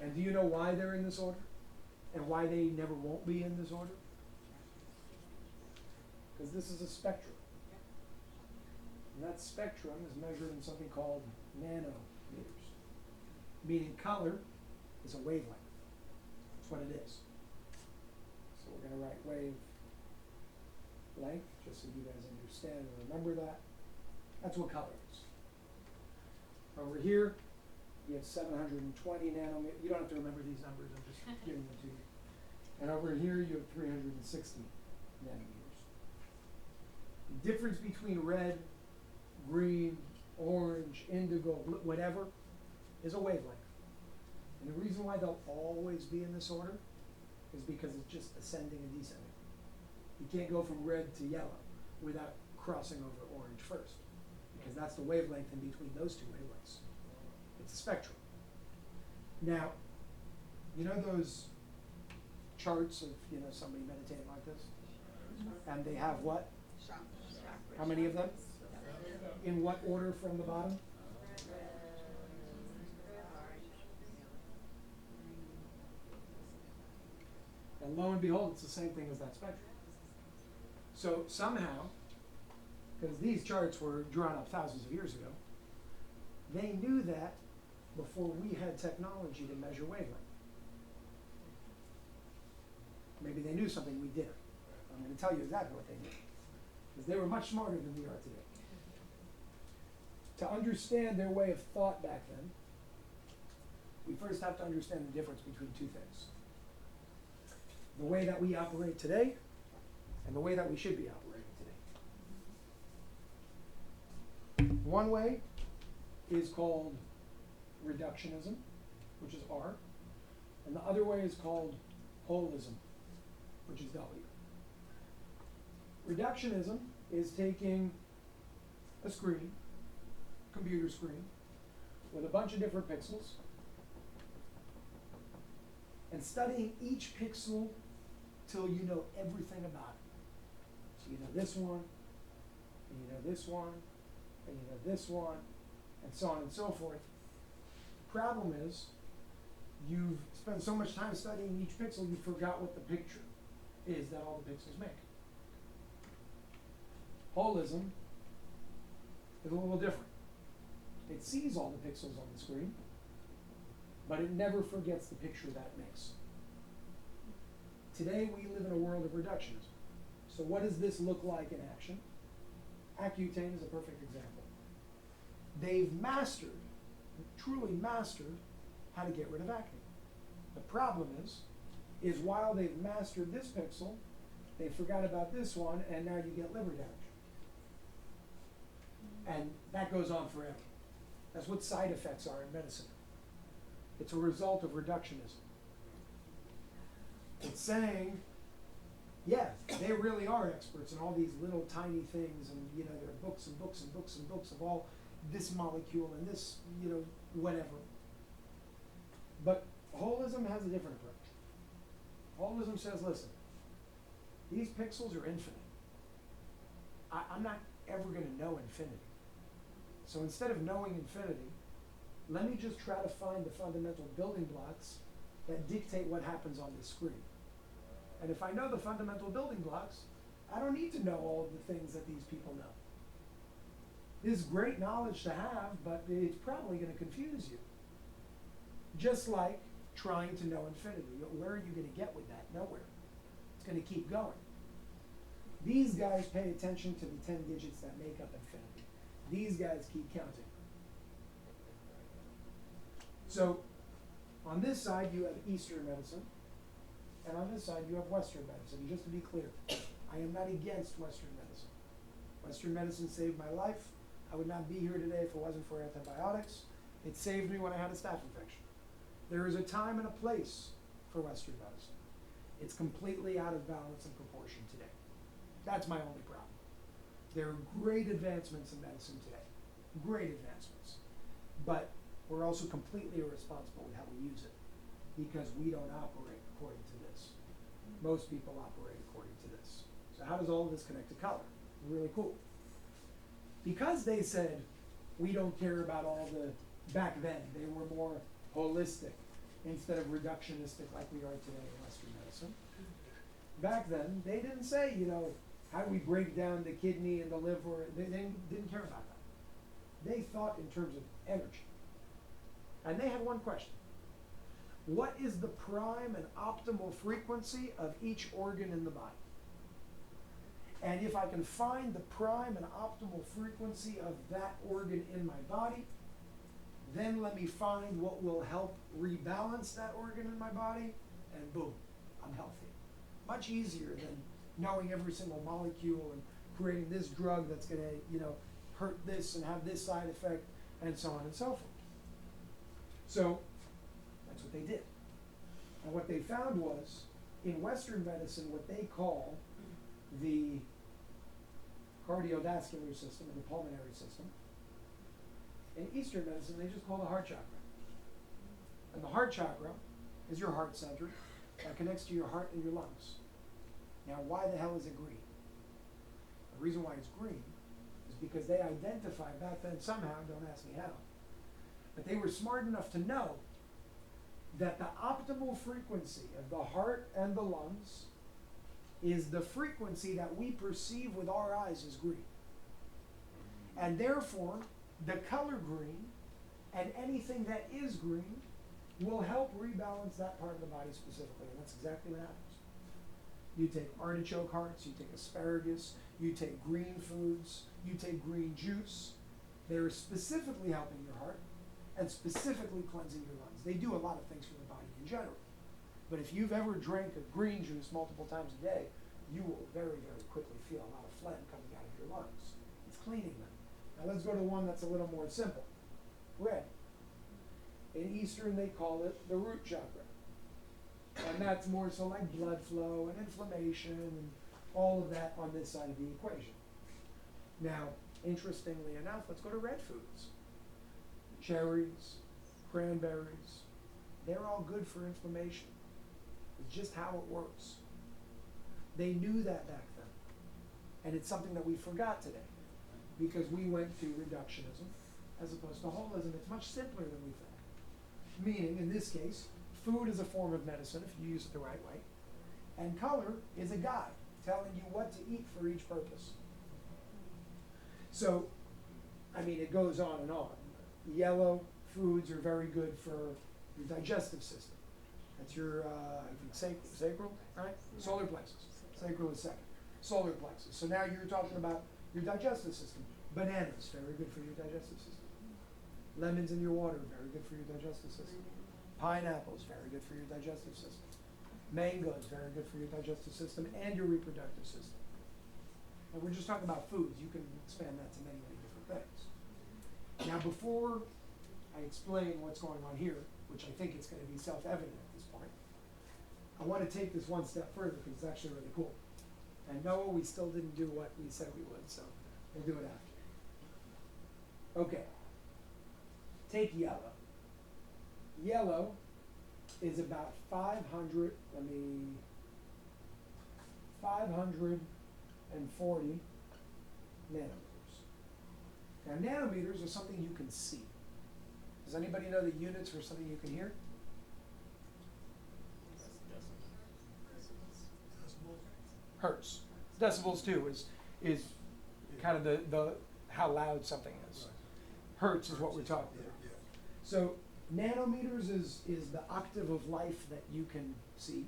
And do you know why they're in this order? And why they never won't be in this order? Because this is a spectrum. And that spectrum is measured in something called nanometers. Meaning color is a wavelength. That's what it is. So we're going to write wavelength, just so you guys understand and remember that. That's what color is. Over here, you have 720 nanometers. You don't have to remember these numbers, I'm just giving them to you. And over here you have 360 nanometers. The difference between red, green, orange, indigo, whatever, is a wavelength. And the reason why they'll always be in this order is because it's just ascending and descending. You can't go from red to yellow without crossing over orange first, because that's the wavelength in between those two wavelengths. It's a spectrum. Now, you know those charts of, you know, somebody meditating like this? And they have what? How many of them? In what order from the bottom? And lo and behold, it's the same thing as that spectrum. So somehow, because these charts were drawn up thousands of years ago, they knew that before we had technology to measure wavelength. Maybe they knew something we didn't. I'm going to tell you exactly what they did, because they were much smarter than we are today. To understand their way of thought back then, we first have to understand the difference between two things. The way that we operate today and the way that we should be operating today. One way is called reductionism, which is R, and the other way is called holism, which is W. Reductionism is taking a screen, computer screen, with a bunch of different pixels, and studying each pixel till you know everything about it. So you know this one, and you know this one, and you know this one, and so on and so forth. Problem is, you've spent so much time studying each pixel, you forgot what the picture is that all the pixels make. Holism is a little different. It sees all the pixels on the screen, but it never forgets the picture that it makes. Today we live in a world of reductionism. So what does this look like in action? Accutane is a perfect example. They've mastered, truly mastered, how to get rid of acne. The problem is while they've mastered this pixel, they forgot about this one, and now you get liver damage. And that goes on forever. That's what side effects are in medicine. It's a result of reductionism. It's saying, yeah, they really are experts in all these little tiny things, and you know, there are books and books and books and books of all this molecule and this, you know, whatever. But holism has a different approach. Holism says, listen, these pixels are infinite. I'm not ever going to know infinity. So instead of knowing infinity, let me just try to find the fundamental building blocks that dictate what happens on this screen. And if I know the fundamental building blocks, I don't need to know all of the things that these people know. This is great knowledge to have, but it's probably going to confuse you. Just like trying to know infinity. Where are you going to get with that? Nowhere. It's going to keep going. These guys pay attention to the 10 digits that make up infinity. These guys keep counting. So, on this side you have Eastern medicine, and on this side you have Western medicine. And just to be clear, I am not against Western medicine. Western medicine saved my life. I would not be here today if it wasn't for antibiotics. It saved me when I had a staph infection. There is a time and a place for Western medicine. It's completely out of balance and proportion today. That's my only problem. There are great advancements in medicine today. Great advancements. But we're also completely irresponsible with how we use it, because we don't operate according to this. Most people operate according to this. So how does all of this connect to color? Really cool. Because they said we don't care about all the, back then, they were more holistic instead of reductionistic like we are today in Western medicine. Back then, they didn't say, you know, how do we break down the kidney and the liver? They didn't care about that. They thought in terms of energy. And they had one question. What is the prime and optimal frequency of each organ in the body? And if I can find the prime and optimal frequency of that organ in my body, then let me find what will help rebalance that organ in my body, and boom, I'm healthy. Much easier than knowing every single molecule and creating this drug that's gonna, hurt this and have this side effect, and so on and so forth. So, that's what they did. And what they found was, in Western medicine, what they call the cardiovascular system and the pulmonary system. In Eastern medicine, they just call the heart chakra. And the heart chakra is your heart center that connects to your heart and your lungs. Now, why the hell is it green? The reason why it's green is because they identified back then somehow, don't ask me how, but they were smart enough to know that the optimal frequency of the heart and the lungs is the frequency that we perceive with our eyes as green. And therefore, the color green and anything that is green will help rebalance that part of the body specifically, and that's exactly what happens. You take artichoke hearts, you take asparagus, you take green foods, you take green juice. They're specifically helping your heart and specifically cleansing your lungs. They do a lot of things for the body in general. But if you've ever drank a green juice multiple times a day, you will very, very quickly feel a lot of phlegm coming out of your lungs. It's cleaning them. Now let's go to one that's a little more simple. Red. In Eastern, they call it the root chakra. And that's more so like blood flow and inflammation and all of that on this side of the equation. Now, interestingly enough, let's go to red foods. Cherries, cranberries, they're all good for inflammation. It's just how it works. They knew that back then. And it's something that we forgot today because we went to reductionism as opposed to holism. It's much simpler than we think. Meaning, in this case, food is a form of medicine if you use it the right way. And color is a guide telling you what to eat for each purpose. So, it goes on and on. Yellow foods are very good for your digestive system. That's your, I think sacral, right? Solar plexus. Sacral is second. Solar plexus. So now you're talking about your digestive system. Bananas, very good for your digestive system. Lemons in your water, very good for your digestive system. Pineapples, very good for your digestive system. Mangoes, very good for your digestive system and your reproductive system. And we're just talking about foods. You can expand that to many, many different things. Now, before I explain what's going on here, which I think it's going to be self-evident at this point, I want to take this one step further because it's actually really cool. And Noah, we still didn't do what we said we would, so we'll do it after. Okay. Take yellow. Yellow is about 540 nanometers. Now, nanometers are something you can see. Does anybody know the units for something you can hear? Decibels. Hertz. Decibels too is kind of the how loud something is. Right. Hertz is what we're talking about. Yeah. So nanometers is the octave of life that you can see,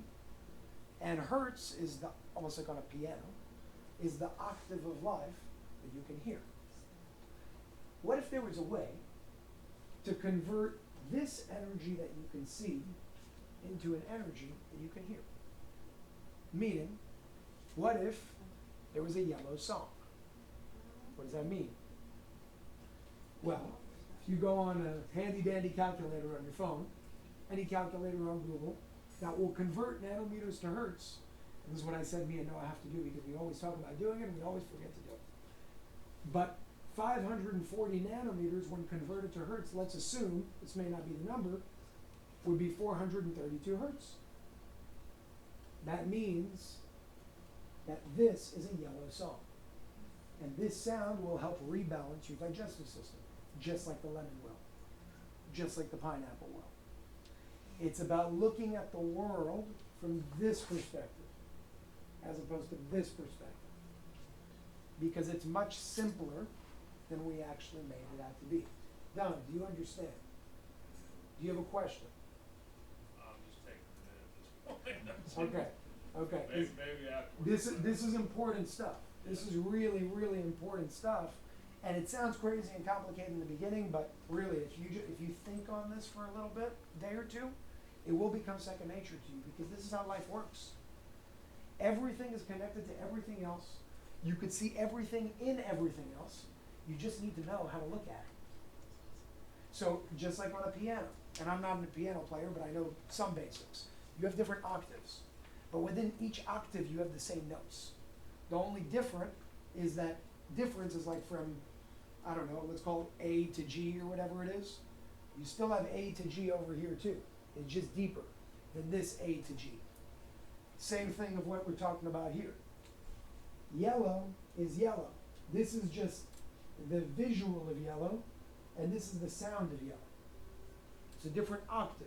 and hertz is the, almost like on a piano, is the octave of life that you can hear. What if there was a way to convert this energy that you can see into an energy that you can hear? Meaning, what if there was a yellow song? What does that mean? Well, if you go on a handy dandy calculator on your phone, any calculator on Google, that will convert nanometers to hertz. And this is what I said me and Noah have to do because we always talk about doing it and we always forget to do it. But 540 nanometers when converted to hertz, let's assume, this may not be the number, would be 432 hertz. That means that this is a yellow song. And this sound will help rebalance your digestive system, just like the lemon will, just like the pineapple will. It's about looking at the world from this perspective, as opposed to this perspective. Because it's much simpler than we actually made it out to be. Don, do you understand? Do you have a question? I'm just taking a minute at this point. Okay. Maybe afterwards. This is important stuff. This is really, really important stuff. And it sounds crazy and complicated in the beginning, but really, if you think on this for a little bit, day or two, it will become second nature to you because this is how life works. Everything is connected to everything else. You could see everything in everything else. You just need to know how to look at it. So just like on a piano, and I'm not a piano player, but I know some basics. You have different octaves, but within each octave you have the same notes. The only different is that difference is like from, I don't know, let's call it A to G or whatever it is. You still have A to G over here too. It's just deeper than this A to G. Same thing of what we're talking about here. Yellow is yellow. This is just the visual of yellow, and this is the sound of yellow. It's a different octave.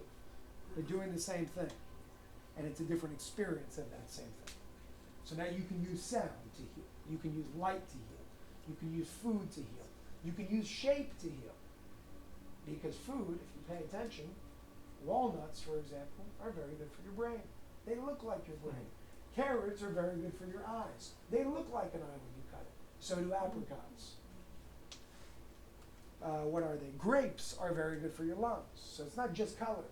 They're doing the same thing, and it's a different experience of that same thing. So now you can use sound to heal. You can use light to heal. You can use food to heal. You can use shape to heal. Because food, if you pay attention, walnuts, for example, are very good for your brain. They look like your brain. Carrots are very good for your eyes. They look like an eye when you cut it. So do apricots. What are they? Grapes are very good for your lungs. So it's not just color.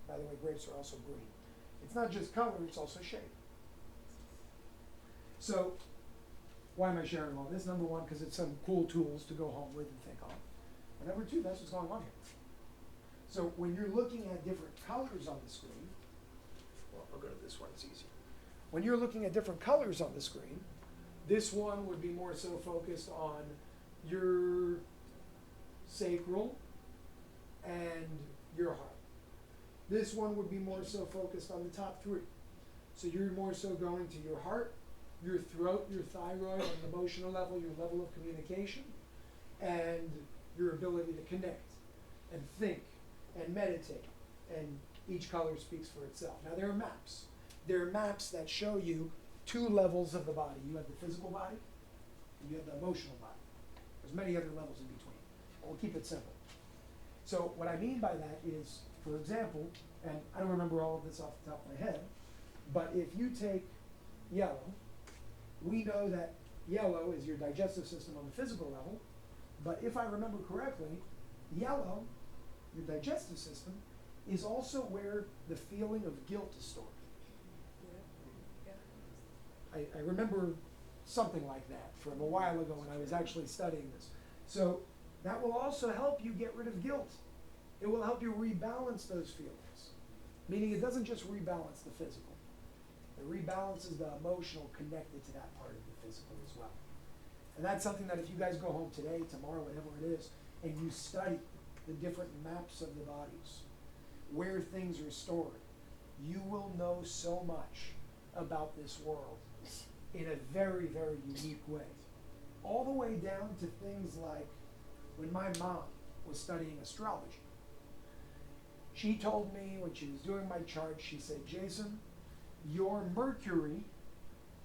By the way, grapes are also green. It's not just color, it's also shape. So, why am I sharing all this? Number one, because it's some cool tools to go home with and think on. And number two, that's what's going on here. So when you're looking at different colors on the screen, well, I'll go to this one, it's easier. When you're looking at different colors on the screen, this one would be more so focused on your sacral and your heart. This one would be more so focused on the top three. So you're more so going to your heart, your throat, your thyroid, on an emotional level, your level of communication, and your ability to connect and think and meditate. And each color speaks for itself. Now there are maps. There are maps that show you two levels of the body. You have the physical body, and you have the emotional body. There's many other levels in between. But we'll keep it simple. So what I mean by that is, for example, and I don't remember all of this off the top of my head, but if you take yellow, we know that yellow is your digestive system on the physical level, but if I remember correctly, yellow, your digestive system, is also where the feeling of guilt is stored. I remember something like that from a while ago when I was actually studying this. So that will also help you get rid of guilt. It will help you rebalance those feelings. Meaning it doesn't just rebalance the physical. It rebalances the emotional connected to that part of the physical as well. And that's something that if you guys go home today, tomorrow, whatever it is, and you study the different maps of the bodies, where things are stored, you will know so much about this world in a very, very unique way. All the way down to things like when my mom was studying astrology. She told me when she was doing my chart, she said, Jason, your Mercury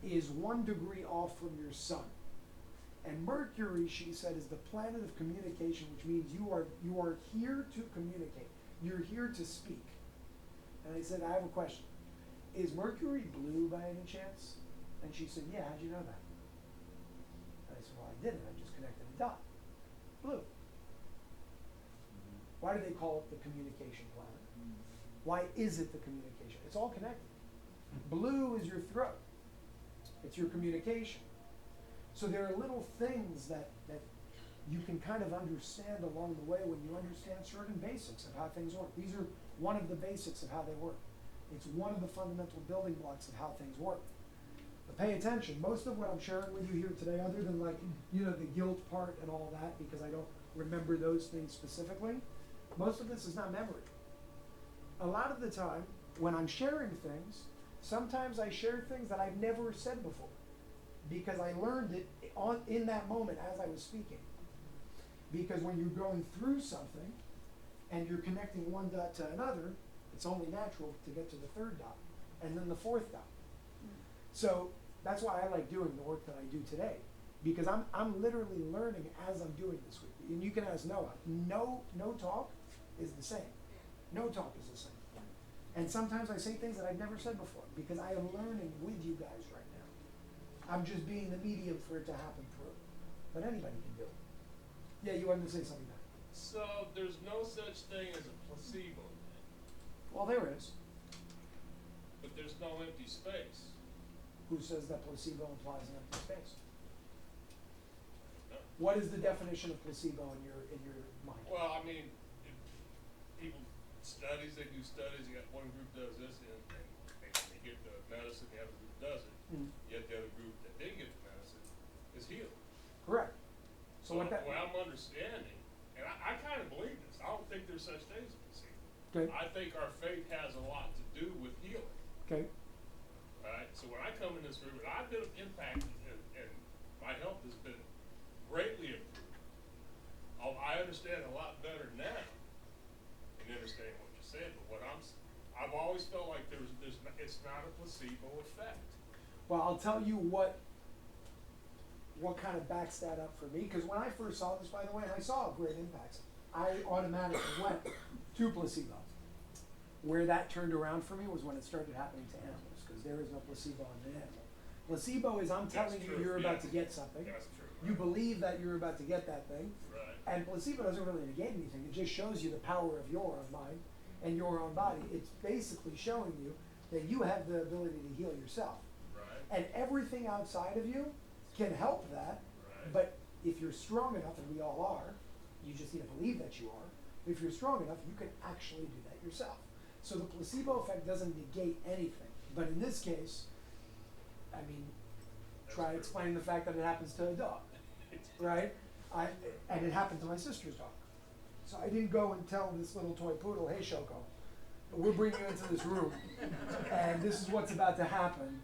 is 1 degree off from your sun. And Mercury, she said, is the planet of communication, which means you are here to communicate. You're here to speak. And I said, I have a question. Is Mercury blue by any chance? And she said, yeah, how'd you know that? And I said, well, I didn't. I just connected a dot. Blue. Why do they call it the communication planet? Why is it the communication? It's all connected. Blue is your throat. It's your communication. So there are little things that you can kind of understand along the way when you understand certain basics of how things work. These are one of the basics of how they work. It's one of the fundamental building blocks of how things work. But pay attention. Most of what I'm sharing with you here today, other than the guilt part and all that, because I don't remember those things specifically, most of this is not memory. A lot of the time, when I'm sharing things, sometimes I share things that I've never said before because I learned it in that moment as I was speaking. Because when you're going through something and you're connecting one dot to another, it's only natural to get to the third dot and then the fourth dot. So that's why I like doing the work that I do today, because I'm literally learning as I'm doing this with you. And you can ask Noah. No talk is the same. No talk is the same. And sometimes I say things that I've never said before because I am learning with you guys right now. I'm just being the medium for it to happen through. But anybody can do it. Yeah, you wanted to say something there. So there's no such thing as a placebo, Well, there is. but there's no empty space. Who says that placebo implies an empty space? No. What is the definition of placebo in your mind? Well, I mean, if people studies, they do studies. You got one group does this, and they get the medicine. The other group doesn't. Mm. Yet the other group that didn't get the medicine is healed. Correct. So what that? What I'm understanding, and I kind of believe this. I don't think there's such things as placebo. Okay. I think our faith has a lot to do with healing. Okay. Alright, so when I come in this room, and I've been impacted, and my health has been greatly improved. I understand a lot better now, and understand what you're saying, but I've always felt like it's not a placebo effect. Well, I'll tell you what kind of backs that up for me, because when I first saw this, by the way, and I saw great impacts, I automatically went to placebo. Where that turned around for me was when it started happening to animals, because there is no placebo on an animal. Placebo is I'm That's telling you true, you're about yes. to get something. That's true, You right. believe that you're about to get that thing. Right. And placebo doesn't really negate anything. It just shows you the power of your own mind and your own body. It's basically showing you that you have the ability to heal yourself. Right. And everything outside of you can help that. Right. But if you're strong enough, and we all are, you just need to believe that you are. If you're strong enough, you can actually do that yourself. So the placebo effect doesn't negate anything. But in this case, I mean, That's try true. explaining the fact that it happens to a dog, right? And it happened to my sister's dog. So I didn't go and tell this little toy poodle, hey Shoko, we're bringing you into this room, and this is what's about to happen.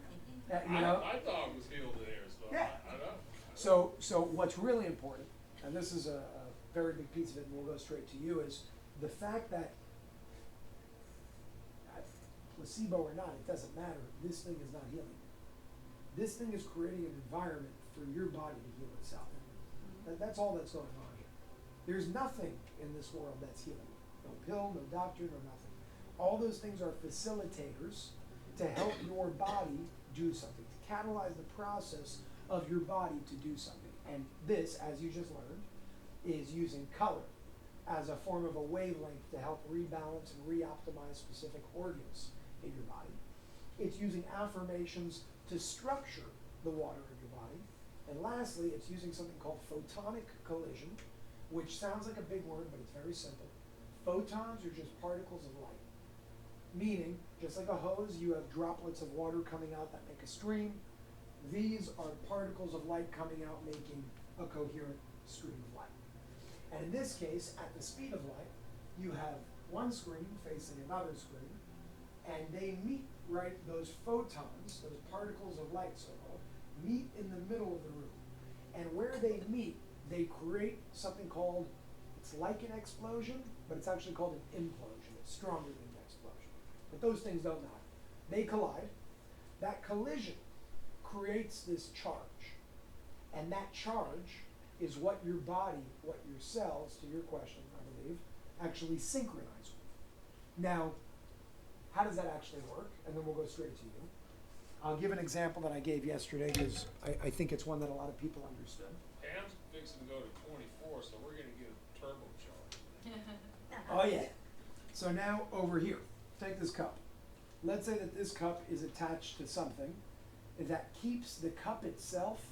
You know? My dog was healed there, so Yeah. I know. So what's really important, and this is a very big piece of it, and we'll go straight to you, is the fact that placebo or not, it doesn't matter. This thing is not healing you. This thing is creating an environment for your body to heal itself. That's all that's going on here. There's nothing in this world that's healing you. No pill, no doctor, no nothing. All those things are facilitators to help your body do something, to catalyze the process of your body to do something. And this, as you just learned, is using color as a form of a wavelength to help rebalance and reoptimize specific organs in your body. It's using affirmations to structure the water in your body. And lastly, it's using something called photonic collision, which sounds like a big word, but it's very simple. Photons are just particles of light. Meaning, just like a hose, you have droplets of water coming out that make a stream. These are particles of light coming out making a coherent stream of light. And in this case, at the speed of light, you have one screen facing another screen, and they meet, right, those photons, those particles of light, so-called, meet in the middle of the room. And where they meet, they create something called, it's like an explosion, but it's actually called an implosion. It's stronger than an explosion. But those things don't matter. They collide. That collision creates this charge. And that charge is what your body, what your cells, to your question, I believe, actually synchronize with. Now, how does that actually work? And then we'll go straight to you. I'll give an example that I gave yesterday because I think it's one that a lot of people understood. Pam's fixing to go to 24, so we're gonna get a turbocharge. Oh yeah. So now over here, take this cup. Let's say that this cup is attached to something that keeps the cup itself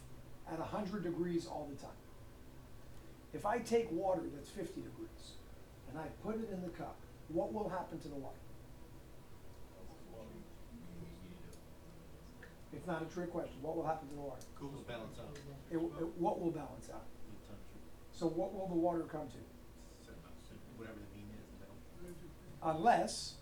at 100 degrees all the time. If I take water that's 50 degrees and I put it in the cup, what will happen to the water? It's not a trick question. What will happen to the water? Cools balance out. What will balance out? The temperature. So what will the water come to? Whatever the mean is, the middle. Unless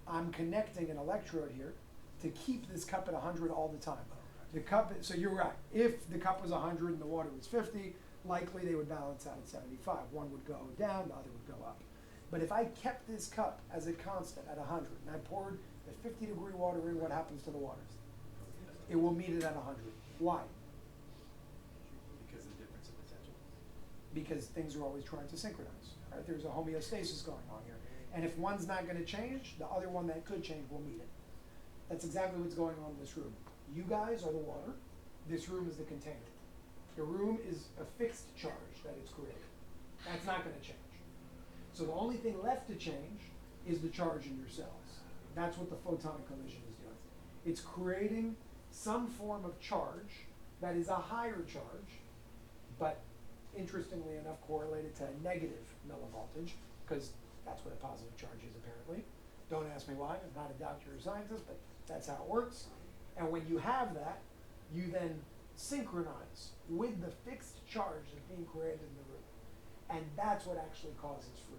I'm connecting an electrode here to keep this cup at 100 all the time. The cup, so you're right. If the cup was 100 and the water was 50, likely they would balance out at 75. One would go down, the other would go up. But if I kept this cup as a constant at 100 and I poured the 50-degree water in, what happens to the water? It will meet it at 100. Why? Because of the difference in potential. Because things are always trying to synchronize, right? There's a homeostasis going on here. And if one's not going to change, the other one that could change will meet it. That's exactly what's going on in this room. You guys are the water. This room is the container. The room is a fixed charge that it's created. That's not gonna change. So the only thing left to change is the charge in your cells. That's what the photonic collision is doing. It's creating some form of charge that is a higher charge, but interestingly enough correlated to a negative millivoltage, because that's what a positive charge is apparently. Don't ask me why, I'm not a doctor or scientist, but that's how it works. And when you have that, you then synchronize with the fixed charge that's being created in the room. And that's what actually causes for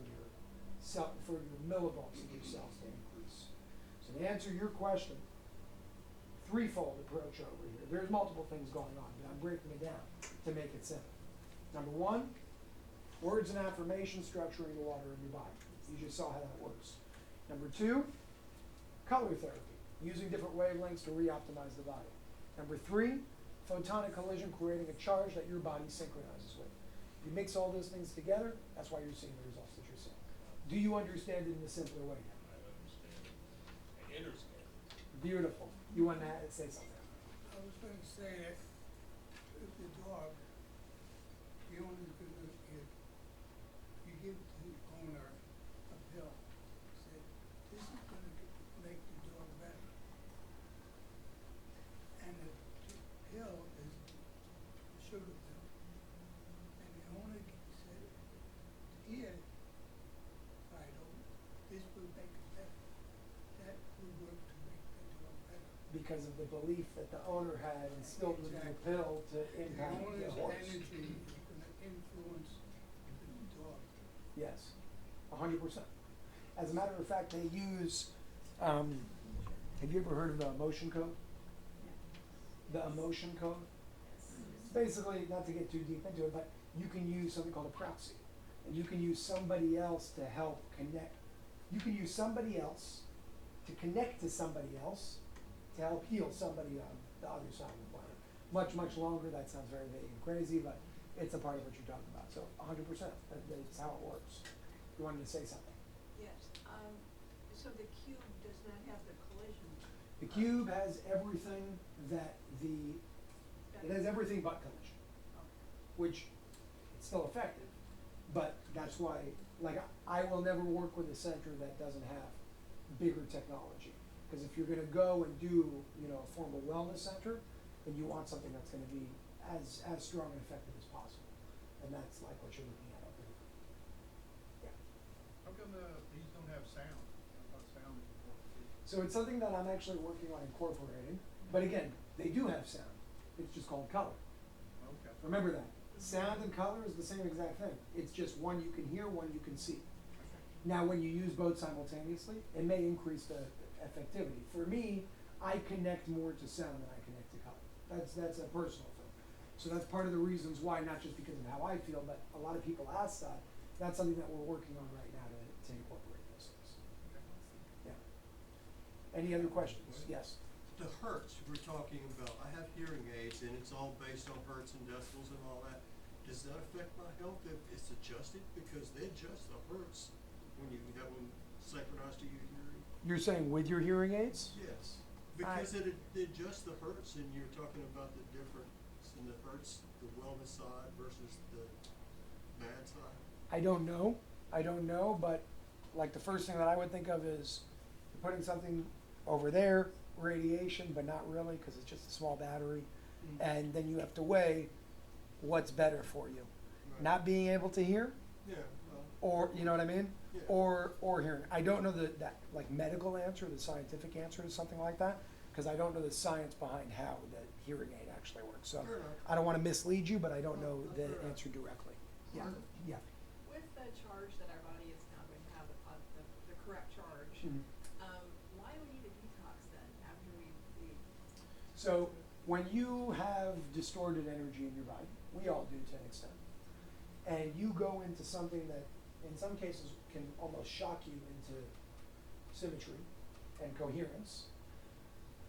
your millivolts of your cells to increase. So to answer your question, threefold approach over here. There's multiple things going on, but I'm breaking it down to make it simple. Number one, words and affirmation structuring the water in your body. You just saw how that works. Number two, color therapy, using different wavelengths to re-optimize the body. Number three, photonic collision, creating a charge that your body synchronizes with. You mix all those things together, that's why you're seeing the results that you're seeing. Do you understand it in a simpler way now? I understand it. I understand it. Beautiful. You want to say something? I was going to say that if the dog, the owner's gonna give, you give the owner a pill, say, this is gonna make the dog better. And the pill is a sugar pill. And the owner said, here, Fido, this will make it better. That will work to make the dog better. Because of the belief that the owner had instilled with the pill to impact the owner's horse. energy is gonna influence the dog. Yes, 100%. As a matter of fact, they use, have you ever heard of the emotion code? The emotion code? Basically, not to get too deep into it, but you can use something called a proxy. And you can use somebody else to help connect. You can use somebody else to connect to somebody else to help heal somebody on the other side of the planet. Much, much longer, that sounds very vague and crazy, but it's a part of what you're talking about. So 100%, that's how it works. You wanted to say something? Yes, so the cube does not have the collision. The cube has everything that it has everything but collision, which it's still effective, but that's why, like, I will never work with a center that doesn't have bigger technology. Because if you're gonna go and do, a formal wellness center, then you want something that's gonna be as strong and effective as possible. And that's like what you're looking at up there. Yeah. How come these don't have sound? I thought sound is important too. So it's something that I'm actually working on incorporating, but again, they do have sound. It's just called color. Okay. Remember that. Sound and color is the same exact thing. It's just one you can hear, one you can see. Now, when you use both simultaneously, it may increase the effectivity. For me, I connect more to sound than I connect to color. That's a personal thing. So that's part of the reasons why, not just because of how I feel, but a lot of people ask that. That's something that we're working on right now to incorporate those things. Yeah. Any other questions? Yes. The hertz we're talking about, I have hearing aids and it's all based on hertz and decibels and all that. Does that affect my health if it's adjusted? Because they adjust the hertz when you have them synchronized to your hearing. You're saying with your hearing aids? Yes, because it adjusts the hertz and you're talking about the difference in the hertz, the wellness side versus the bad side. I don't know, but like the first thing that I would think of is you're putting something over there, radiation, but not really because it's just a small battery. And then you have to weigh what's better for you. Right. Not being able to hear, Yeah, well, or, you know what I mean? Yeah. Or hearing. I don't know that like medical answer, the scientific answer to something like that, because I don't know the science behind how the hearing aid actually works. So fair enough. I don't want to mislead you, but I don't know the Fair enough. answer directly. Yeah, yeah. With the charge that our body is now going to have, the correct charge, Mhm. why do we need a detox then after we So when you have distorted energy in your body, we all do to an extent, and you go into something that in some cases can almost shock you into symmetry and coherence,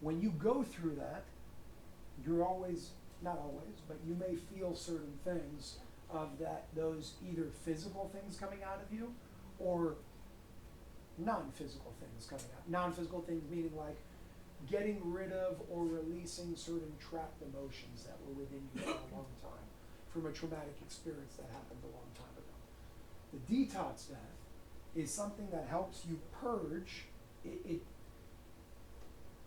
when you go through that, you're always, not always, but you may feel certain things of those either physical things coming out of you or non-physical things coming out. Non-physical things meaning like getting rid of or releasing certain trapped emotions that were within you for a long time from a traumatic experience that happened a long time ago. detox bath is something that helps you purge.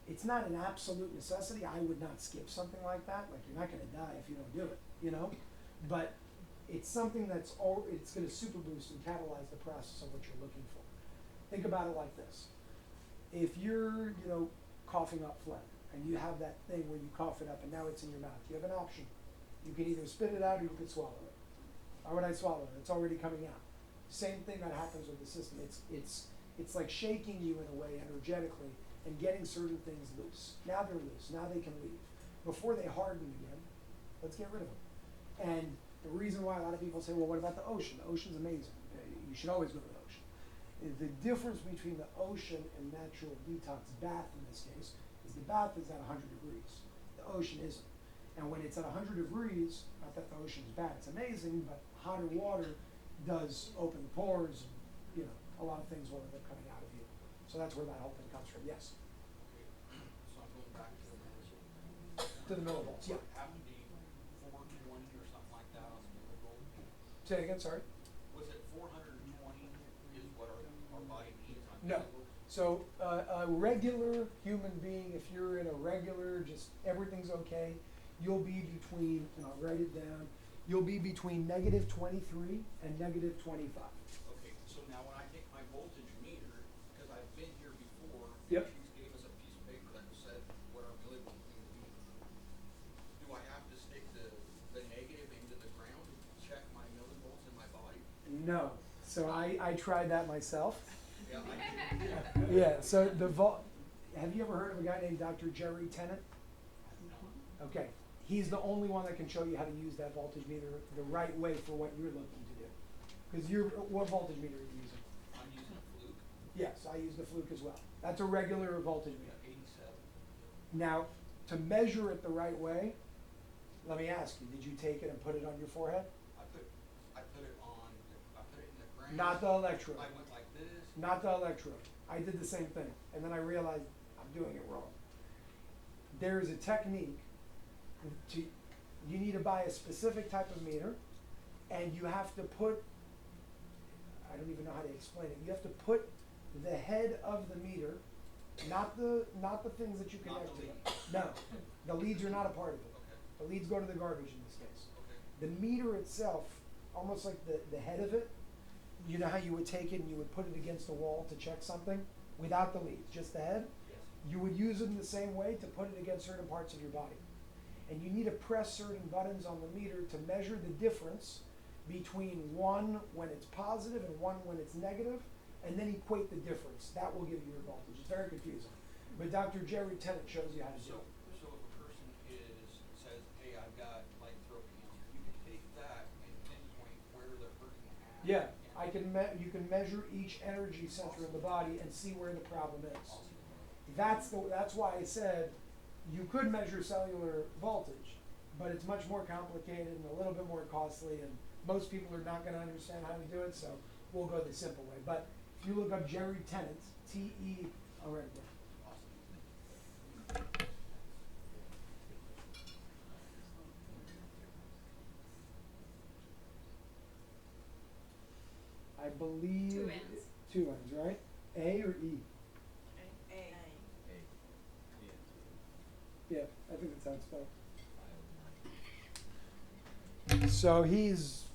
It's not an absolute necessity. I would not skip something like that. Like, you're not gonna die if you don't do it, you know? But it's something it's gonna super boost and catalyze the process of what you're looking for. Think about it like this. If you're, coughing up phlegm, and you have that thing where you cough it up and now it's in your mouth, you have an option. You can either spit it out or you can swallow it. Why would I swallow it? It's already coming out. Same thing that happens with the system. It's like shaking you in a way energetically and getting certain things loose. Now they're loose. Now they can leave. Before they harden again, let's get rid of them. And the reason why a lot of people say, well, what about the ocean? The ocean's amazing. You should always go to the ocean. The difference between the ocean and natural detox bath in this case is the bath is at 100 degrees. The ocean isn't. And when it's at 100 degrees, not that the ocean is bad, it's amazing, but hotter water does open the pores, and, a lot of things will end up coming out of you. So that's where that whole thing comes from, yes. So I'm going back to the millisole. To the millivolts, yeah. Have to be 420 or something like that on the millivolt? Say it again, sorry. Was it 420 is what our body needs on No. millivolts? So a regular human being, if you're in a regular, just everything's okay, you'll be between, and I'll write it down, you'll be between -23 and -25. Okay, so now when I take my voltage meter, because I've been here before, Yep. she gave us a piece of paper that said what our millivolts need to be. Do I have to stick the negative into the ground to check my millivolts in my body? No. So I tried that myself. Yeah, I did. Yeah, so have you ever heard of a guy named Dr. Jerry Tennant? Okay, he's the only one that can show you how to use that voltage meter the right way for what you're looking to do. Because what voltage meter are you using? I'm using a Fluke. Yes, I use the Fluke as well. That's a regular voltage meter. 87. Now, to measure it the right way, let me ask you, did you take it and put it on your forehead? I put it in the ground. Not the electrode. I went like this. Not the electrode. I did the same thing, and then I realized I'm doing it wrong. There's a technique. You need to buy a specific type of meter, and you have to put, I don't even know how to explain it, you have to put the head of the meter, not the things that you Not connect the to. leads. No, the leads are not a part of it. Okay. The leads go to the garbage in this case. Okay. The meter itself, almost like the head of it, you know how you would take it and you would put it against the wall to check something without the leads, just the head? Yes. You would use it in the same way to put it against certain parts of your body. And you need to press certain buttons on the meter to measure the difference between one when it's positive and one when it's negative, and then equate the difference. That will give you your voltage. It's very confusing. But Dr. Jerry Tennant shows you how to do it. So if a person says, hey, I've got like throat cancer, you can take that and pinpoint where they're hurting at. Yeah, and you can measure each energy center in the body and see where the problem is. Awesome. That's why I said you could measure cellular voltage, but it's much more complicated and a little bit more costly, and most people are not going to understand how to do it, so we'll go the simple way. But if you look up Jerry Tennant, T-E, I'll write it down. Awesome. I believe Two N's. two N's, right? A or E? A. Yeah, I think that's how it's spelled. So he's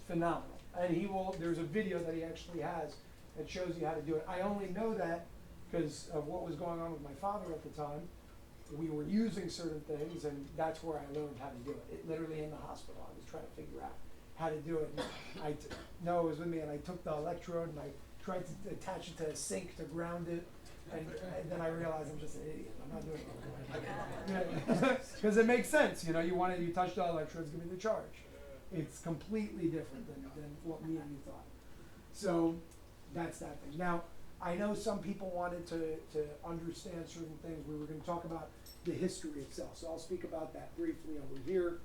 phenomenal, and there's a video that he actually has that shows you how to do it. I only know that because of what was going on with my father at the time. We were using certain things, and that's where I learned how to do it. Literally in the hospital, I was trying to figure out how to do it. And Noah was with me, and I took the electrode and I tried to attach it to a sink to ground it, and then I realized I'm just an idiot. I'm not doing it. Because it makes sense, you touch the electrodes, give me the charge. It's completely different than what me and you thought. So that's that thing. Now, I know some people wanted to understand certain things. We were going to talk about the history itself, so I'll speak about that briefly over here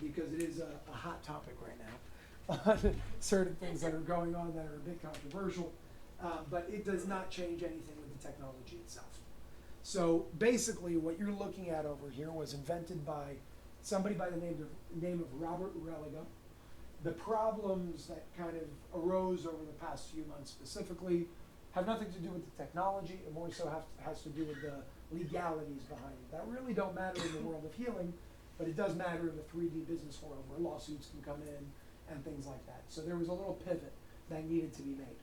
because it is a hot topic right now. Certain things that are going on that are a bit controversial, but it does not change anything with the technology itself. So basically what you're looking at over here was invented by somebody by the name of Robert Religa. The problems that kind of arose over the past few months specifically have nothing to do with the technology, it more so has to do with the legalities behind it. That really don't matter in the world of healing, but it does matter in the 3D business world where lawsuits can come in and things like that. So there was a little pivot that needed to be made.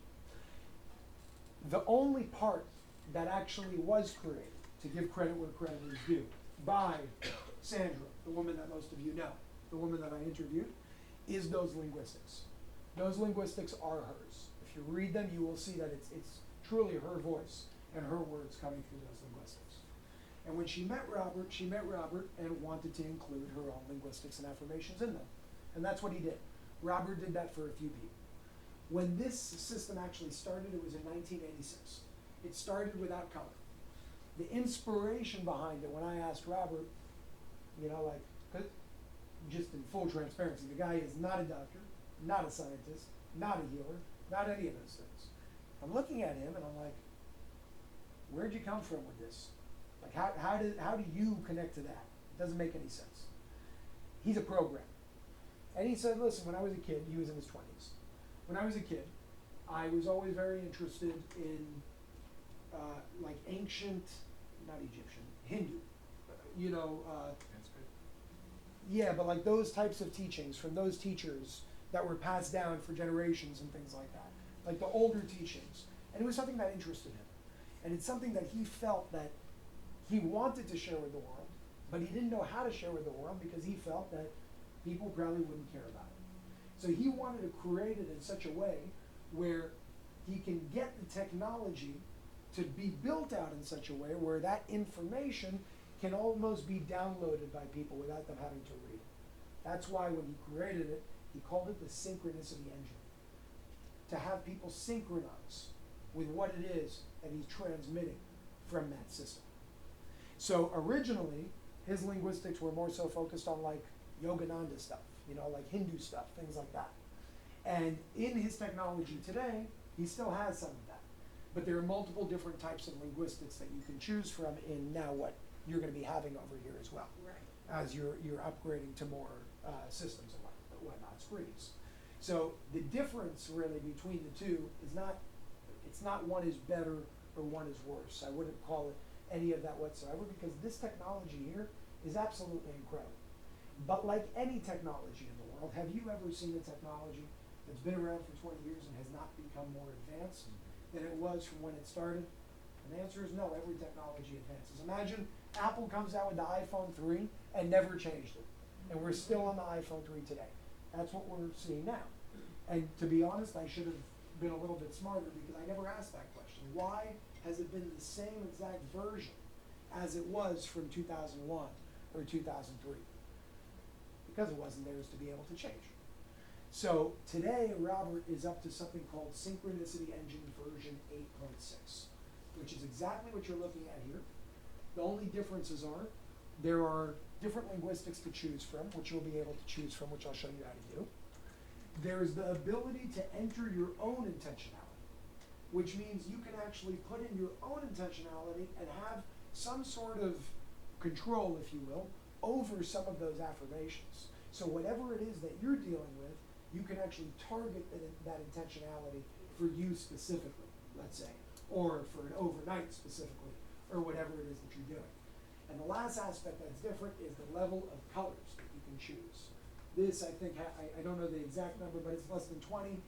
The only part that actually was created, to give credit where credit is due, by Sandra, the woman that most of you know, the woman that I interviewed, is those linguistics. Those linguistics are hers. If you read them, you will see that it's truly her voice and her words coming through those linguistics. And when she met Robert and wanted to include her own linguistics and affirmations in them. And that's what he did. Robert did that for a few people. When this system actually started, it was in 1986. It started without color. The inspiration behind it, when I asked Robert, just in full transparency, the guy is not a doctor, not a scientist, not a healer, not any of those things. I'm looking at him and I'm like, where'd you come from with this? Like, how do you connect to that? It doesn't make any sense. He's a programmer. And he said, listen, when I was a kid, he was in his 20s. When I was a kid, I was always very interested in like ancient, not Egyptian, Hindu, yeah, but like those types of teachings from those teachers that were passed down for generations and things like that. Like the older teachings. And it was something that interested him. And it's something that he felt that he wanted to share with the world, but he didn't know how to share with the world because he felt that people probably wouldn't care about it. So he wanted to create it in such a way where he can get the technology to be built out in such a way where that information can almost be downloaded by people without them having to read it. That's why when he created it, he called it the synchronicity engine. To have people synchronize with what it is that he's transmitting from that system. So originally, his linguistics were more so focused on like Yogananda stuff, like Hindu stuff, things like that. And in his technology today, he still has some of that. But there are multiple different types of linguistics that you can choose from in now what you're going to be having over here as well. Right. As you're upgrading to more systems and whatnot, screens. So the difference really between the two is it's not one is better or one is worse. I wouldn't call it any of that whatsoever because this technology here is absolutely incredible. But like any technology in the world, have you ever seen a technology that's been around for 20 years and has not become more advanced than it was from when it started? And the answer is no, every technology advances. Imagine Apple comes out with the iPhone 3 and never changed it. And we're still on the iPhone 3 today. That's what we're seeing now. And to be honest, I should have been a little bit smarter because I never asked that question. Why has it been the same exact version as it was from 2001 or 2003? Because it wasn't theirs to be able to change. So today, Robert is up to something called Synchronicity Engine version 8.6, which is exactly what you're looking at here. The only differences are there are different linguistics to choose from, which you'll be able to choose from, which I'll show you how to do. There's the ability to enter your own intentionality, which means you can actually put in your own intentionality and have some sort of control, if you will, over some of those affirmations. So whatever it is that you're dealing with, you can actually target that intentionality for you specifically, let's say, or for an overnight specifically, or whatever it is that you're doing. And the last aspect that's different is the level of colors that you can choose. This, I think, I don't know the exact number, but it's less than 20.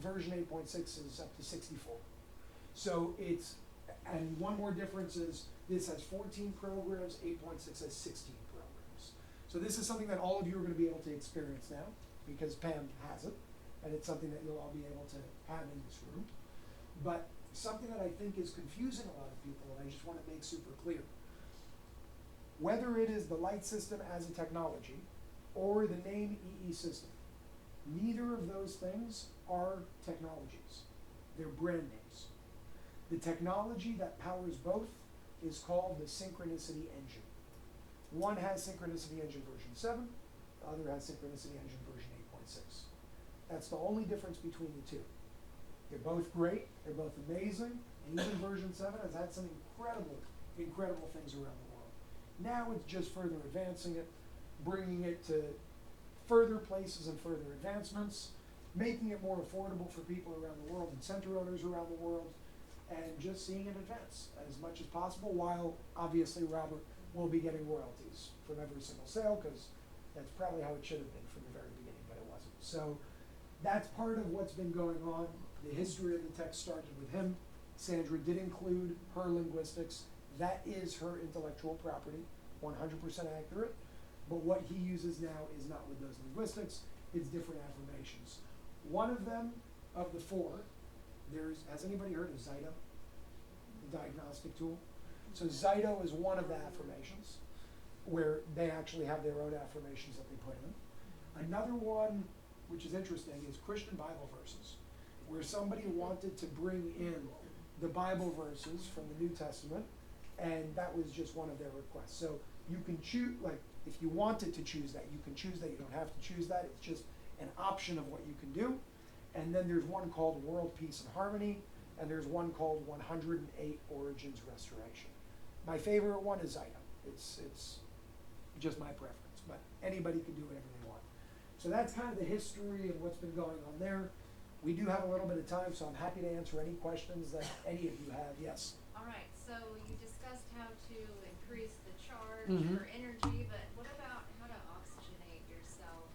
Version 8.6 is up to 64. So and one more difference is this has 14 programs, 8.6 has 16 programs. So this is something that all of you are going to be able to experience now because Pam has it, and it's something that you'll all be able to have in this room. But something that I think is confusing a lot of people, and I just want to make super clear. Whether it is the light system as a technology or the name EE system, neither of those things are technologies. They're brand names. The technology that powers both is called the Synchronicity Engine. One has Synchronicity Engine version 7, the other has Synchronicity Engine version 8.6. That's the only difference between the two. They're both great, they're both amazing, and even version 7 has had some incredible things around the world. Now it's just further advancing it, bringing it to further places and further advancements, making it more affordable for people around the world and center owners around the world, and just seeing it advance as much as possible, while obviously Robert will be getting royalties from every single sale, because that's probably how it should have been from the very beginning, but it wasn't. So that's part of what's been going on. The history of the text started with him. Sandra did include her linguistics. That is her intellectual property, 100% accurate. But what he uses now is not with those linguistics, it's different affirmations. One of them, of the four, has anybody heard of Zyto? The diagnostic tool? So Zyto is one of the affirmations, where they actually have their own affirmations that they put in. Another one, which is interesting, is Christian Bible verses, where somebody wanted to bring in the Bible verses from the New Testament, and that was just one of their requests. So you can choose, like, if you wanted to choose that, you can choose that. You don't have to choose that. It's just an option of what you can do. And then there's one called World Peace and Harmony, and there's one called 108 Origins Restoration. My favorite one is Zyto. It's just my preference, but anybody can do whatever they want. So that's kind of the history and what's been going on there. We do have a little bit of time, so I'm happy to answer any questions that any of you have. Yes? All right, so you discussed how to increase the charge Mhm. for energy, but what about how to oxygenate yourself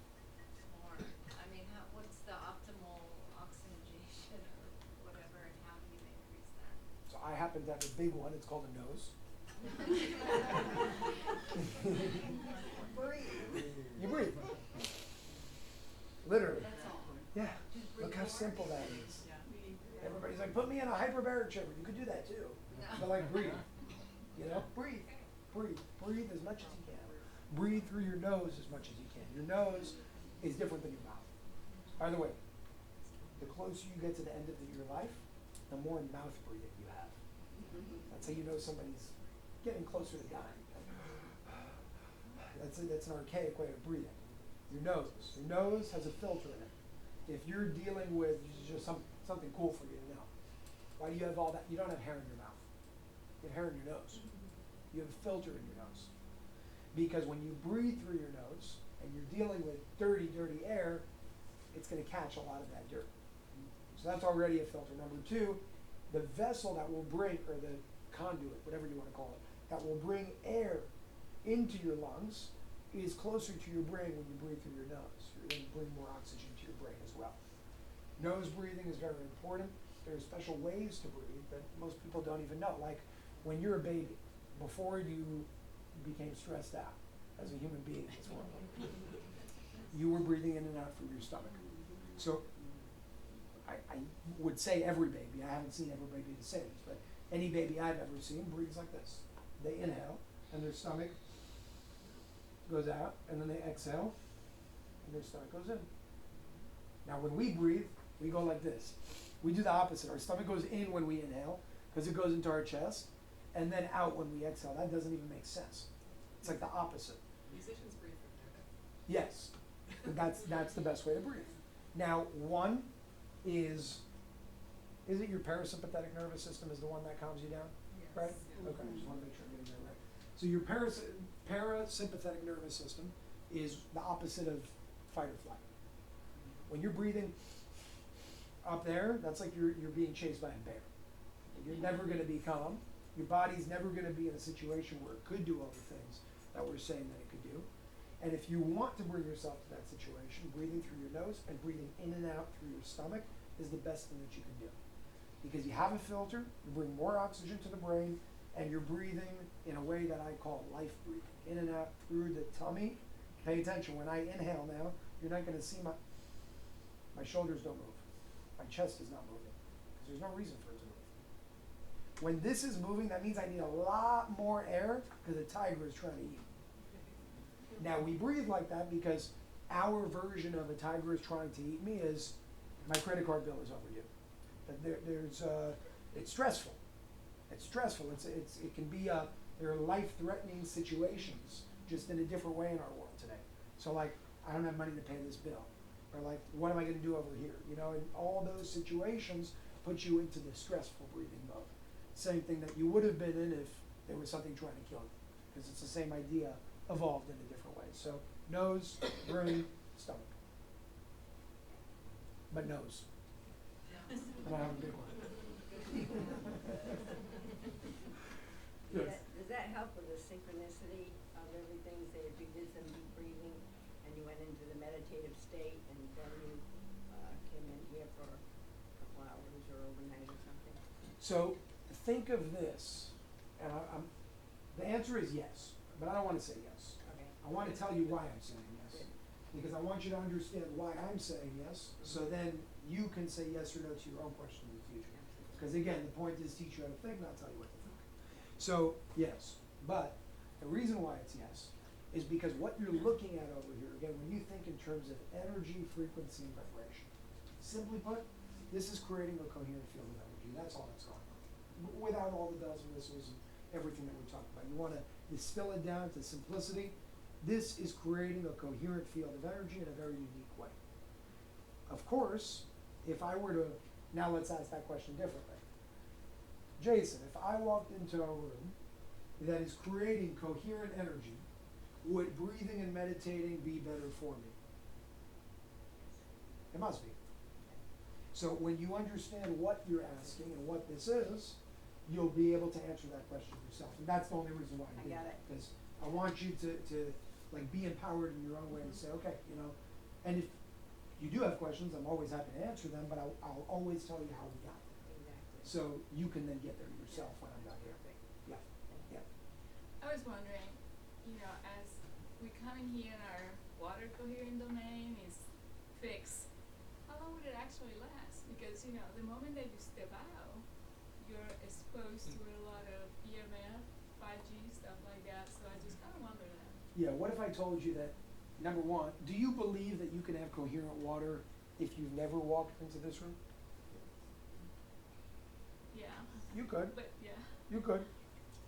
more? I mean, what's the optimal oxygenation or whatever, and how do you increase that? So I happen to have a big one. It's called a nose. Breathe. You breathe. Literally. That's all. Yeah. Just breathe Look how more? simple that is. Yeah. Everybody's like, put me in a hyperbaric chamber. You could do that too. No. But like, breathe. You know, breathe. Breathe. Breathe as much as you can. Breathe through your nose as much as you can. Your nose is different than your mouth. By the way, the closer you get to the end of your life, the more mouth breathing you have. That's how you know somebody's getting closer to dying. That's an archaic way of breathing. Your nose. Your nose has a filter in it. If you're dealing with just something cool for you to know, why do you have all that? You don't have hair in your mouth. You have hair in your nose. You have a filter in your nose. Because when you breathe through your nose and you're dealing with dirty, dirty air, it's going to catch a lot of that dirt. So that's already a filter. Number two, the vessel that will bring, or the conduit, whatever you want to call it, that will bring air into your lungs is closer to your brain when you breathe through your nose. You're going to bring more oxygen to your brain as well. Nose breathing is very important. There are special ways to breathe that most people don't even know. Like when you're a baby, before you became stressed out as a human being in this world, you were breathing in and out through your stomach. So I would say every baby, I haven't seen every baby to say this, but any baby I've ever seen breathes like this. They inhale and their stomach goes out, and then they exhale and their stomach goes in. Now when we breathe, we go like this. We do the opposite. Our stomach goes in when we inhale because it goes into our chest, and then out when we exhale. That doesn't even make sense. It's like the opposite. Musicians breathe from there. Yes, that's the best way to breathe. Now, one is it your parasympathetic nervous system is the one that calms you down, right? Okay, I just want to make sure I'm getting that right. So your parasympathetic nervous system is the opposite of fight or flight. When you're breathing up there, that's like you're being chased by a bear. You're never going to be calm. Your body's never going to be in a situation where it could do all the things that we're saying that it could do. And if you want to bring yourself to that situation, breathing through your nose and breathing in and out through your stomach is the best thing that you can do. Because you have a filter, you bring more oxygen to the brain, and you're breathing in a way that I call life breathing, in and out through the tummy. Pay attention, when I inhale now, you're not going to see my shoulders don't move. My chest is not moving, because there's no reason for it to move. When this is moving, that means I need a lot more air, because a tiger is trying to eat me. Now we breathe like that because our version of a tiger is trying to eat me is my credit card bill is overdue. It's stressful. It's stressful. It can be there are life-threatening situations just in a different way in our world today. So like, I don't have money to pay this bill, or like, what am I going to do over here? You know, and all those situations put you into the stressful breathing mode. Same thing that you would have been in if there was something trying to kill you, because it's the same idea evolved in a different way. So nose, brain, stomach. But nose. And I have a big one. Yes. Does that help with the synchronicity of everything? Say if you did some deep breathing and you went into the meditative state and then you came in here for a couple hours or overnight or something? So think of this, and the answer is yes, but I don't want to say yes. Okay. I want to tell you why I'm saying yes, because I want you to understand why I'm saying yes, so then you can say yes or no to your own question in the future. Because again, the point is teach you how to think, not tell you what to think. So yes, but the reason why it's yes is because what you're looking at over here, again, when you think in terms of energy, frequency, and vibration, simply put, this is creating a coherent field of energy. That's all that's going on. Without all the bells and whistles and everything that we talked about. You want to distill it down to simplicity. This is creating a coherent field of energy in a very unique way. Of course, if I were to, now let's ask that question differently. Jason, if I walked into a room that is creating coherent energy, would breathing and meditating be better for me? It must be. So when you understand what you're asking and what this is, you'll be able to answer that question yourself. And that's the only reason why I did got that. it. Because I want you to like be empowered in your own way and say, okay, and if you do have questions, I'm always happy to answer them, but I'll always tell you how we got there. Exactly. So you can then get there yourself when I'm done here. Yeah, yeah. I was wondering, as we come in here and our water coherent domain is fixed, how long would it actually last? Because, the moment that you step out, you're exposed to a lot of EMF, 5G, stuff like that, so I just kind of wonder that. Yeah, what if I told you that, number one, do you believe that you can have coherent water if you've never walked into this room? Yeah. You could. But, yeah. You could.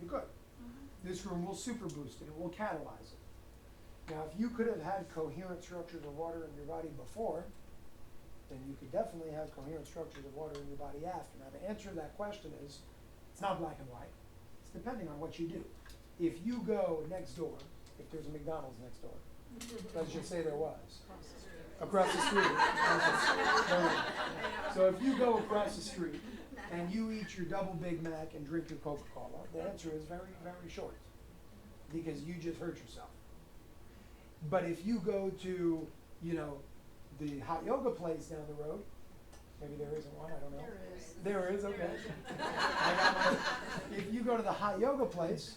You could. Uh-huh. This room will super boost it. It will catalyze it. Now, if you could have had coherent structures of water in your body before, then you could definitely have coherent structures of water in your body after. Now, the answer to that question is, it's not black and white. It's depending on what you do. If you go next door, if there's a McDonald's next door, let's just say there was. Across the street. So if you go across the street and you eat your double Big Mac and drink your Coca-Cola, the answer is very, very short. Because you just hurt yourself. But if you go to, the hot yoga place down the road, maybe there isn't one, I don't know. There is. There is, okay. If you go to the hot yoga place,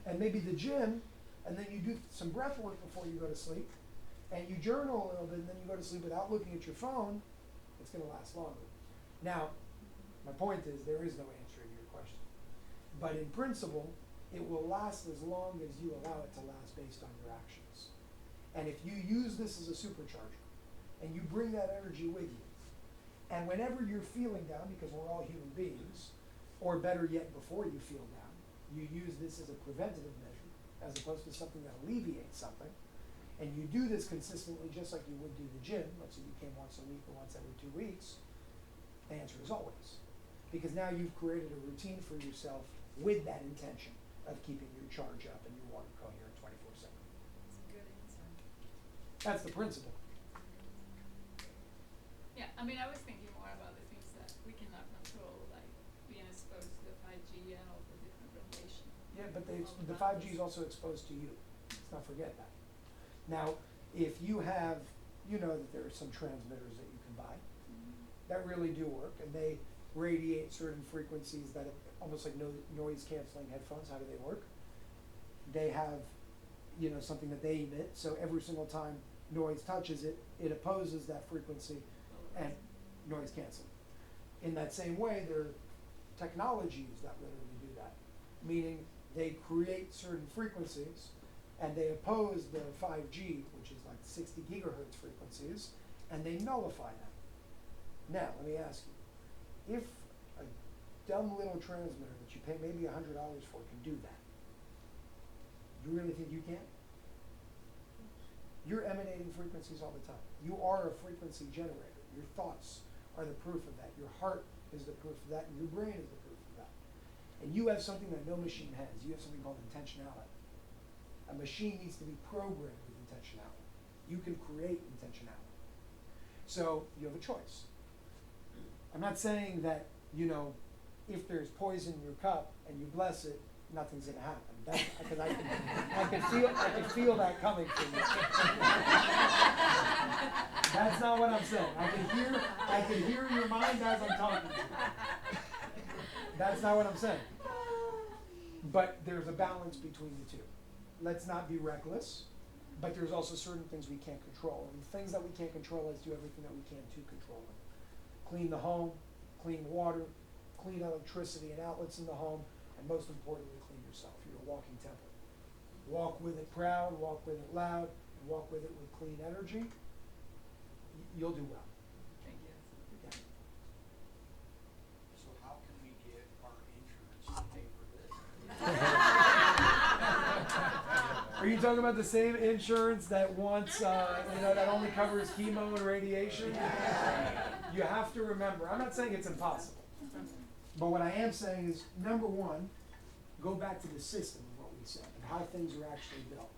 and maybe the gym, and then you do some breath work before you go to sleep, and you journal a little bit, and then you go to sleep without looking at your phone, it's going to last longer. Now, my point is there is no answer to your question. But in principle, it will last as long as you allow it to last based on your actions. And if you use this as a supercharger, and you bring that energy with you, and whenever you're feeling down, because we're all human beings, or better yet, before you feel down, you use this as a preventative measure, as opposed to something that alleviates something, and you do this consistently just like you would do the gym, let's say you came once a week or once every 2 weeks, the answer is always. Because now you've created a routine for yourself with that intention of keeping your charge up and your water coherent 24/7. That's a good answer. That's the principle. Yeah, I was thinking more about the things that we cannot control, like being exposed to the 5G and all the different radiation. Yeah, but the 5G is also exposed to you. Let's not forget that. Now, if you have, that there are some transmitters that you can buy that really do work, and they radiate certain frequencies that almost like noise canceling headphones. How do they work? They have, something that they emit. So every single time noise touches it, it opposes that frequency and noise cancel. In that same way, there are technologies that literally do that, meaning they create certain frequencies and they oppose the 5G, which is like 60 gigahertz frequencies, and they nullify them. Now, let me ask you, if a dumb little transmitter that you pay maybe $100 for can do that, you really think you can? You're emanating frequencies all the time. You are a frequency generator. Your thoughts are the proof of that. Your heart is the proof of that, and your brain is the proof of that. And you have something that no machine has. You have something called intentionality. A machine needs to be programmed with intentionality. You can create intentionality. So you have a choice. I'm not saying that, you know, if there's poison in your cup and you bless it, nothing's gonna happen. That's because I can feel that coming from you. That's not what I'm saying. I can hear your mind as I'm talking to you. That's not what I'm saying. But there's a balance between the two. Let's not be reckless, but there's also certain things we can't control. And the things that we can't control, let's do everything that we can to control them. Clean the home, clean water, clean electricity and outlets in the home, and most importantly, clean yourself. You're a walking temple. Walk with it proud, walk with it loud, and walk with it with clean energy. You'll do well. Thank you. Yeah. So how can we get our insurance to pay for this? Are you talking about the same insurance that wants, that only covers chemo and radiation? You have to remember, I'm not saying it's impossible, but what I am saying is, number one, go back to the system of what we said, and how things are actually built.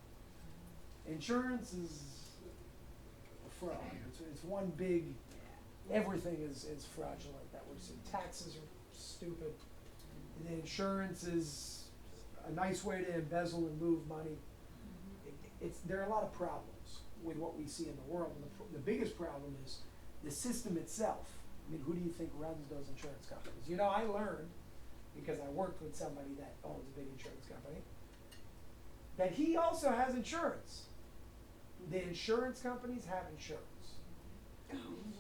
Insurance is a fraud. It's one big, everything is fraudulent that we're seeing. Taxes are stupid. The insurance is a nice way to embezzle and move money. There are a lot of problems with what we see in the world. And the biggest problem is the system itself. I mean, who do you think runs those insurance companies? You know, I learned, because I worked with somebody that owns a big insurance company, that he also has insurance. The insurance companies have insurance.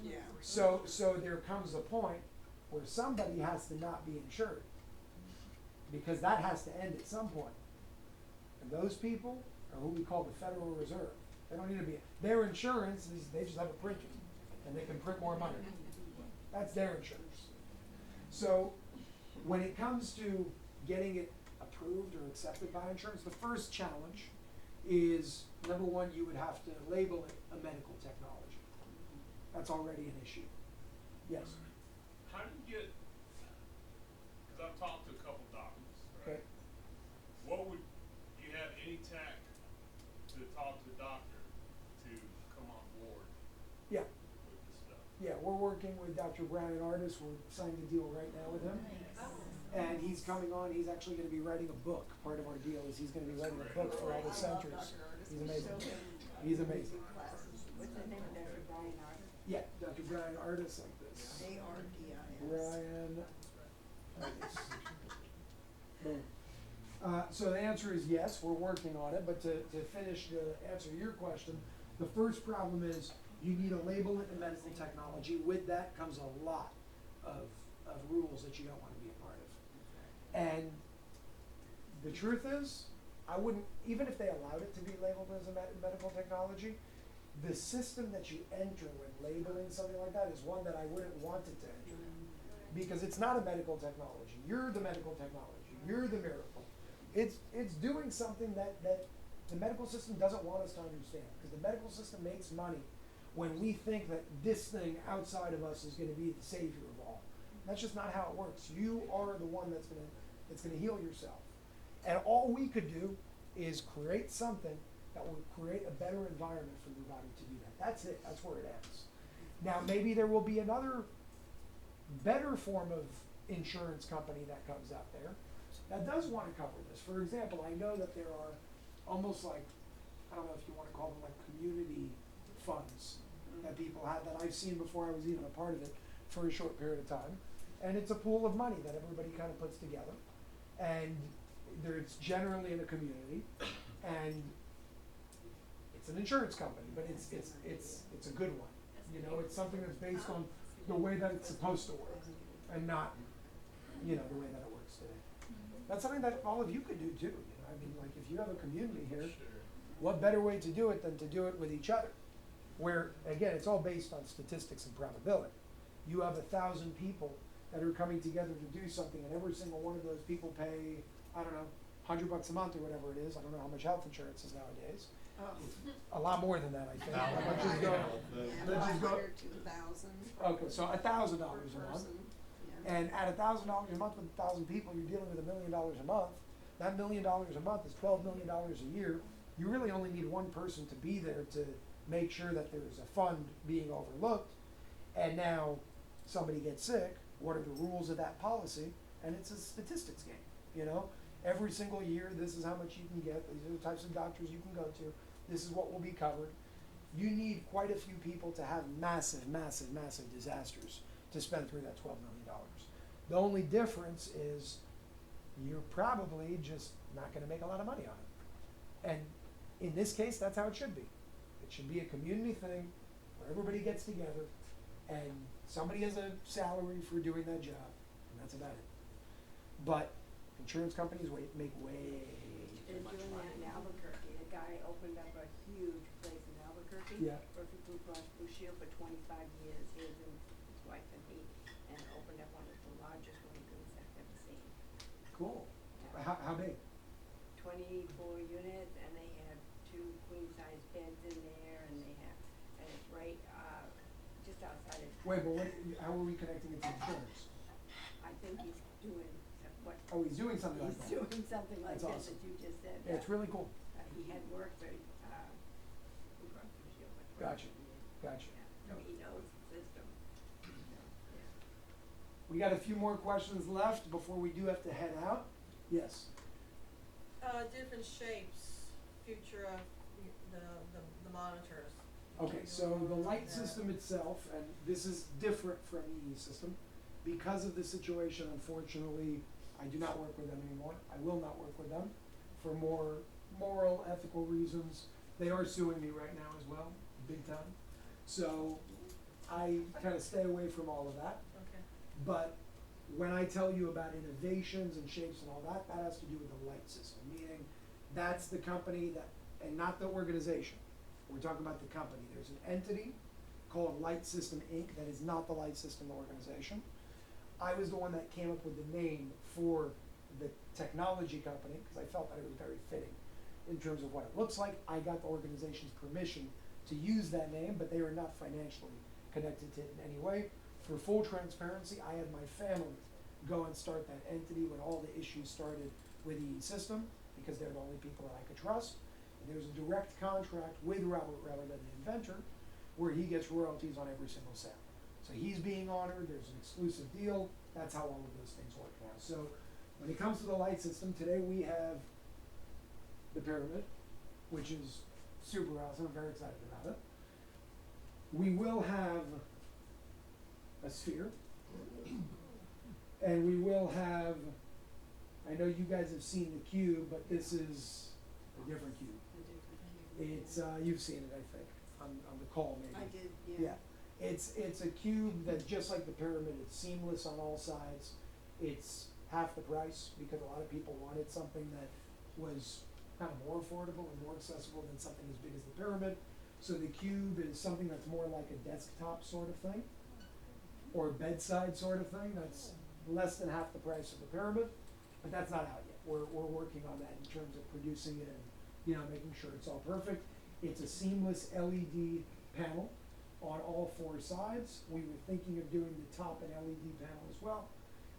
Yeah. So there comes a point where somebody has to not be insured, because that has to end at some point. And those people are who we call the Federal Reserve. They don't need to be, their insurance is, they just have a printer, and they can print more money. That's their insurance. So when it comes to getting it approved or accepted by insurance, the first challenge is, number one, you would have to label it a medical technology. That's already an issue. Yes? How do you get, because I've talked to a couple doctors, right? Okay. What would, do you have any tact to talk to the doctor to come on board Yeah. with this stuff? Yeah, we're working with Dr. Brian Artis. We're signing a deal right now with him. And he's coming on, he's actually gonna be writing a book. Part of our deal is he's gonna be writing a book for all the centers. He's amazing. He's amazing. What's the name of Dr. Brian Artis? Yeah, Dr. Brian Artis like this. A-R-D-I-S. Brian Artis. Boom. So the answer is yes, we're working on it, but to finish the answer to your question, the first problem is you need to label it in medical technology. With that comes a lot of rules that you don't want to be a part of. And the truth is, I wouldn't, even if they allowed it to be labeled as a medical technology, the system that you enter when labeling something like that is one that I wouldn't want it to enter. Because it's not a medical technology. You're the medical technology. You're the miracle. It's doing something that the medical system doesn't want us to understand. Because the medical system makes money when we think that this thing outside of us is going to be the savior of all. That's just not how it works. You are the one that's gonna heal yourself. And all we could do is create something that will create a better environment for your body to do that. That's it. That's where it ends. Now maybe there will be another better form of insurance company that comes out there that does want to cover this. For example, I know that there are almost like, I don't know if you want to call them like community funds that people have, that I've seen before I was even a part of it for a short period of time. And it's a pool of money that everybody kind of puts together. And it's generally in a community. And it's an insurance company, but it's a good one. You know, it's something that's based on the way that it's supposed to work, and not, the way that it works today. That's something that all of you could do too. I mean, like if you have a community here, what better way to do it than to do it with each other? Where again, it's all based on statistics and probability. You have 1,000 people that are coming together to do something, and every single one of those people pay, I don't know, $100 a month or whatever it is. I don't know how much health insurance is nowadays. A lot more than that, I think. Let's just go. Let's just go. Okay, so $1,000 a month. And at $1,000 a month with 1,000 people, you're dealing with $1 million a month. That $1 million a month is $12 million a year. You really only need one person to be there to make sure that there's a fund being overlooked, and now somebody gets sick, what are the rules of that policy? And it's a statistics game, you know? Every single year, this is how much you can get, these are the types of doctors you can go to, this is what will be covered. You need quite a few people to have massive, massive, massive disasters to spend through that $12 million. The only difference is you're probably just not gonna make a lot of money on it. And in this case, that's how it should be. It should be a community thing where everybody gets together and somebody has a salary for doing that job, and that's about it. But insurance companies make way They're too much doing that money. in Albuquerque. A guy opened up a huge place in Albuquerque. Yeah. Worked with Blue Cross Blue Shield for 25 years. He was in his wife and he, and opened up one of the largest lagoons I've ever seen. Cool. Yeah. How big? 24 units, and they have 2 queen-size beds in there, and they have, and it's right, just outside of. Wait, but how are we connecting it to insurance? I think he's doing what. Oh, he's doing something like that. He's doing something like That's this awesome. that you just said. Yeah, it's really cool. He had worked for, Blue Cross Blue Shield for 20 Gotcha, years. gotcha. Yeah, so he knows the system. Yeah. We got a few more questions left before we do have to head out. Yes. Different shapes, future of the monitors. Okay, so the light system itself, and this is different from EE system, because of the situation, unfortunately, I do not work with them anymore. I will not work with them for more moral, ethical reasons. They are suing me right now as well, big time. So I kind of stay away from all of that. Okay. But when I tell you about innovations and shapes and all that, that has to do with the light system, meaning that's the company that, and not the organization. We're talking about the company. There's an entity called Light System Inc. that is not the Light System organization. I was the one that came up with the name for the technology company because I felt that it was very fitting in terms of what it looks like. I got the organization's permission to use that name, but they were not financially connected to it in any way. For full transparency, I had my family go and start that entity when all the issues started with the system because they're the only people that I could trust. And there's a direct contract with Robert Reller, the inventor, where he gets royalties on every single sale. So he's being honored, there's an exclusive deal, that's how all of those things work now. So when it comes to the light system, today we have the pyramid, which is super awesome, I'm very excited about it. We will have a sphere, and we will have, I know you guys have seen the cube, but this is a different cube. It's, you've seen it, I think, on the call maybe. I did, yeah. Yeah, it's a cube that, just like the pyramid, it's seamless on all sides. It's half the price because a lot of people wanted something that was kind of more affordable and more accessible than something as big as the pyramid. So the cube is something that's more like a desktop sort of thing, or a bedside sort of thing. That's less than half the price of the pyramid, but that's not out yet. We're working on that in terms of producing it and, you know, making sure it's all perfect. It's a seamless LED panel on all 4 sides. We were thinking of doing the top an LED panel as well,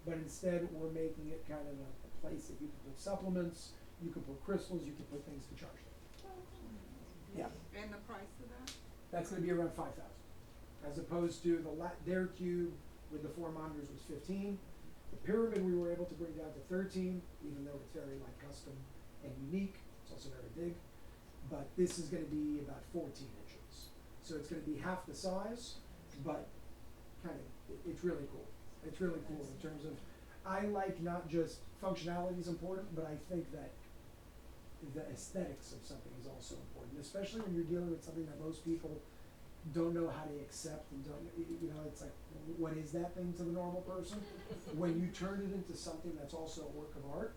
but instead we're making it kind of a place that you can put supplements, you can put crystals, you can put things to charge them. Yeah. And the price of that? That's gonna be around 5,000, as opposed to their cube with the 4 monitors was 15. The pyramid we were able to bring down to 13, even though it's very like custom and unique. It's also very big, but this is gonna be about 14 inches. So it's gonna be half the size, but it's really cool. It's really cool in terms of, I like not just functionality is important, but I think that the aesthetics of something is also important, especially when you're dealing with something that most people don't know how to accept and don't, you know, it's like, what is that thing to the normal person? When you turn it into something that's also a work of art,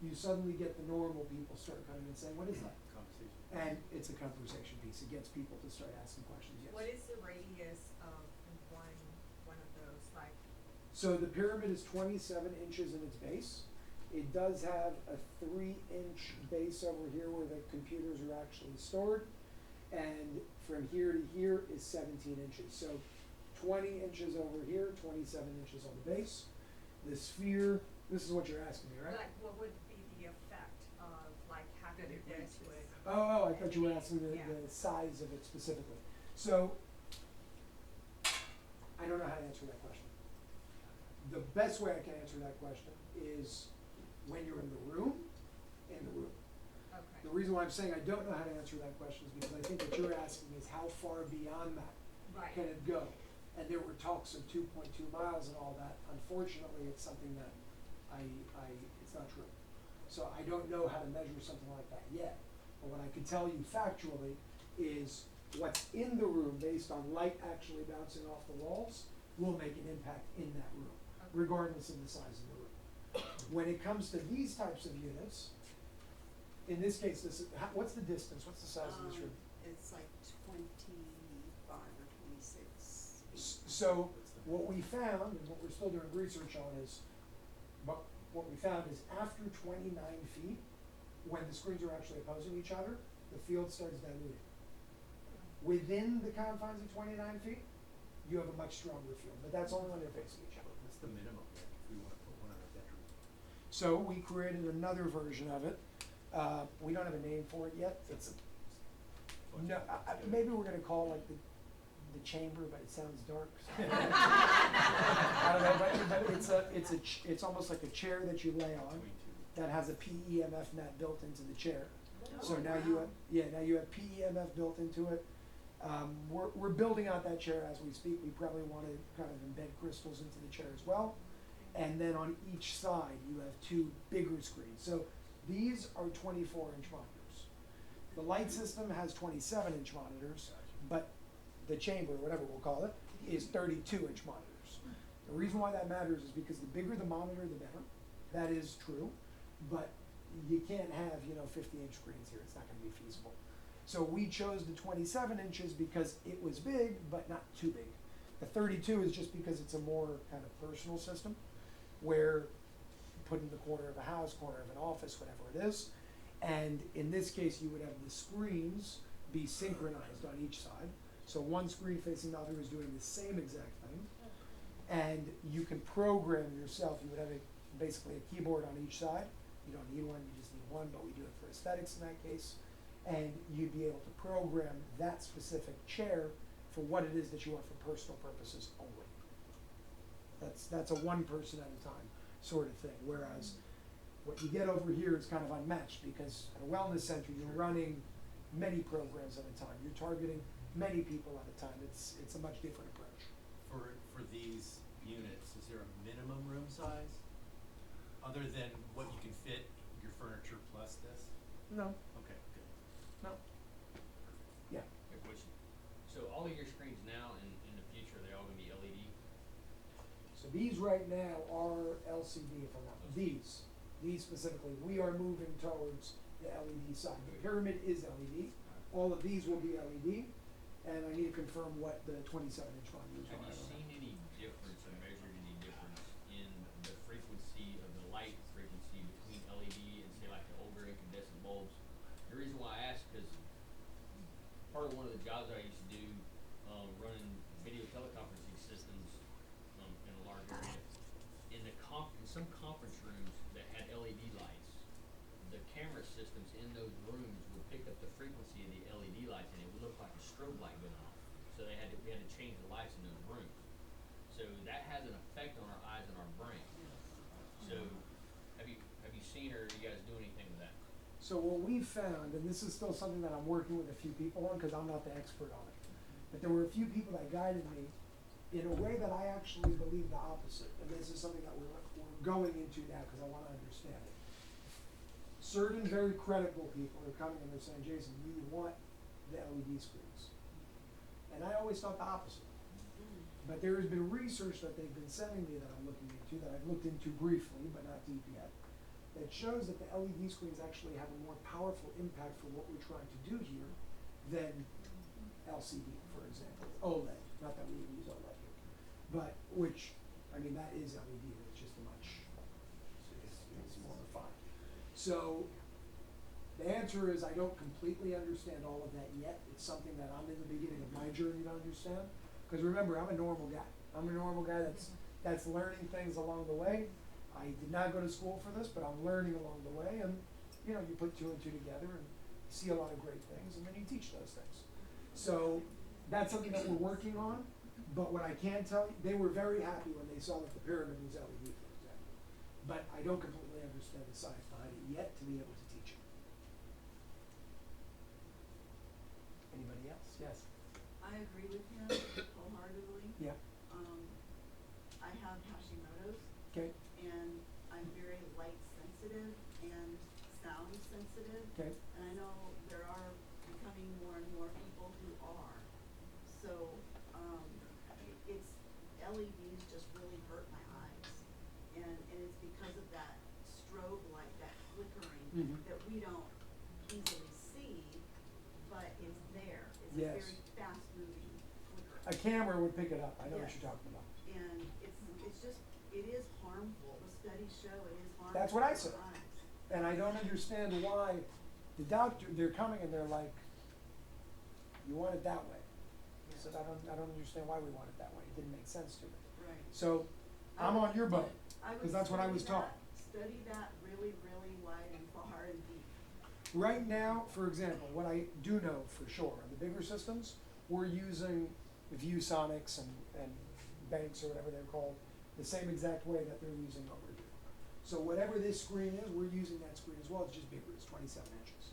you suddenly get the normal people start coming and saying, what is that? Conversation. And it's a conversation piece. It gets people to start asking questions, yes. What is the radius of one of those, like? So the pyramid is 27 inches in its base. It does have a 3-inch base over here where the computers are actually stored. And from here to here is 17 inches. So 20 inches over here, 27 inches on the base. The sphere, this is what you're asking me, right? Like, what would be the effect of like having good at this way. Oh, I thought you were asking Yeah. the size of it specifically. So, I don't know how to answer that question. The best way I can answer that question is when you're in the room, in the room. Okay. The reason why I'm saying I don't know how to answer that question is because I think what you're asking is how far beyond that Right. can it go? And there were talks of 2.2 miles and all that. Unfortunately, it's something that it's not true. So I don't know how to measure something like that yet. But what I can tell you factually is what's in the room based on light actually bouncing off the walls will make an impact in that room, regardless of the size of the room. When it comes to these types of units, in this case, what's the distance? What's the size of this room? It's like 25 or 26. So what we found, and what we're still doing research on is, what we found is after 29 feet, when the screens are actually opposing each other, the field starts diluting. Within the confines of 29 feet, you have a much stronger field, but that's only when they're facing each other. What's the minimum, like, if we wanna put one in our bedroom? So we created another version of it. We don't have a name for it yet. It's no, maybe we're gonna call it like the chamber, but it sounds dark. I don't know, but it's almost like a chair that you lay on that has a PEMF mat built into the chair. So now you have PEMF built into it. We're building out that chair as we speak. We probably want to kind of embed crystals into the chair as well. And then on each side, you have two bigger screens. So these are 24-inch monitors. The light system has 27-inch monitors, but the chamber, whatever we'll call it, is 32-inch monitors. The reason why that matters is because the bigger the monitor, the better. That is true, but you can't have 50-inch screens here. It's not going to be feasible. So we chose the 27 inches because it was big, but not too big. The 32 is just because it's a more kind of personal system, where put in the corner of a house, corner of an office, whatever it is. And in this case, you would have the screens be synchronized on each side. So one screen facing the other is doing the same exact thing. And you can program yourself. You would have basically a keyboard on each side. You don't need one, you just need one, but we do it for aesthetics in that case. And you'd be able to program that specific chair for what it is that you want for personal purposes only. That's a one person at a time sort of thing. Whereas what you get over here is kind of unmatched because at a wellness center you're running many programs at a time. You're targeting many people at a time. It's a much different approach. For these units, is there a minimum room size? Other than what you can fit your furniture plus this? No. Okay, good. No. Yeah. Good question. So all of your screens now in the future, they're all gonna be LED? So these right now are LCD, if I'm not, these specifically, we are moving towards the LED side. The pyramid is LED, all of these will be LED, and I need to confirm what the 27-inch monitors are. Have you seen any difference or measured any difference in the frequency of the light frequency between LED and say like the older incandescent bulbs? The reason why I ask is part of one of the jobs I used to do, running video teleconferencing systems in a large area. In some conference rooms that had LED lights, the camera systems in those rooms would pick up the frequency of the LED lights and it would look like a strobe light going off. So we had to change the lights in those rooms. So that has an effect on our eyes and our brain. So have you seen or you guys do anything with that? So what we found, and this is still something that I'm working with a few people on because I'm not the expert on it, but there were a few people that guided me in a way that I actually believe the opposite. And this is something that we're going into now because I want to understand it. Certain very credible people are coming and they're saying, Jason, we want the LED screens. And I always thought the opposite. But there has been research that they've been sending me that I'm looking into, that I've looked into briefly, but not deep yet, that shows that the LED screens actually have a more powerful impact for what we're trying to do here than LCD, for example. OLED, not that we use OLED here. But, that is LED, it's just a much, it's more refined. So, the answer is I don't completely understand all of that yet. It's something that I'm in the beginning of my journey to understand. Because remember, I'm a normal guy. I'm a normal guy that's learning things along the way. I did not go to school for this, but I'm learning along the way, and you know, you put two and two together and see a lot of great things, and then you teach those things. So that's something that we're working on, but what I can tell you, they were very happy when they saw that the pyramid was LED, for example. But I don't completely understand the science behind it yet to be able to teach it. Anybody else? Yes? I agree with him wholeheartedly. Yeah. I have Hashimoto's. Okay. And I'm very light sensitive and sound sensitive. Okay. And I know there are becoming more and more people who are. So, it's, LEDs just really hurt my eyes. And it's because of that strobe light, that flickering, Mhm. that we don't easily see, but is there. It's Yes. a very fast moving flicker. A camera would pick it up. I know what Yes. you're talking about. And it's just, it is harmful. The studies show it is harmful. That's what I for said. eyes. And I don't understand why the doctor, they're coming and they're like, you want it that way. I said, I don't understand why we want it that way. It didn't make sense to me. Right. So I I'm would- on your boat, I would because that's what I was study taught. that- Study that really, really wide and far and deep. Right now, for example, what I do know for sure, on the bigger systems, we're using ViewSonics and banks or whatever they're called, the same exact way that they're using over here. So whatever this screen is, we're using that screen as well. It's just bigger, it's 27 inches.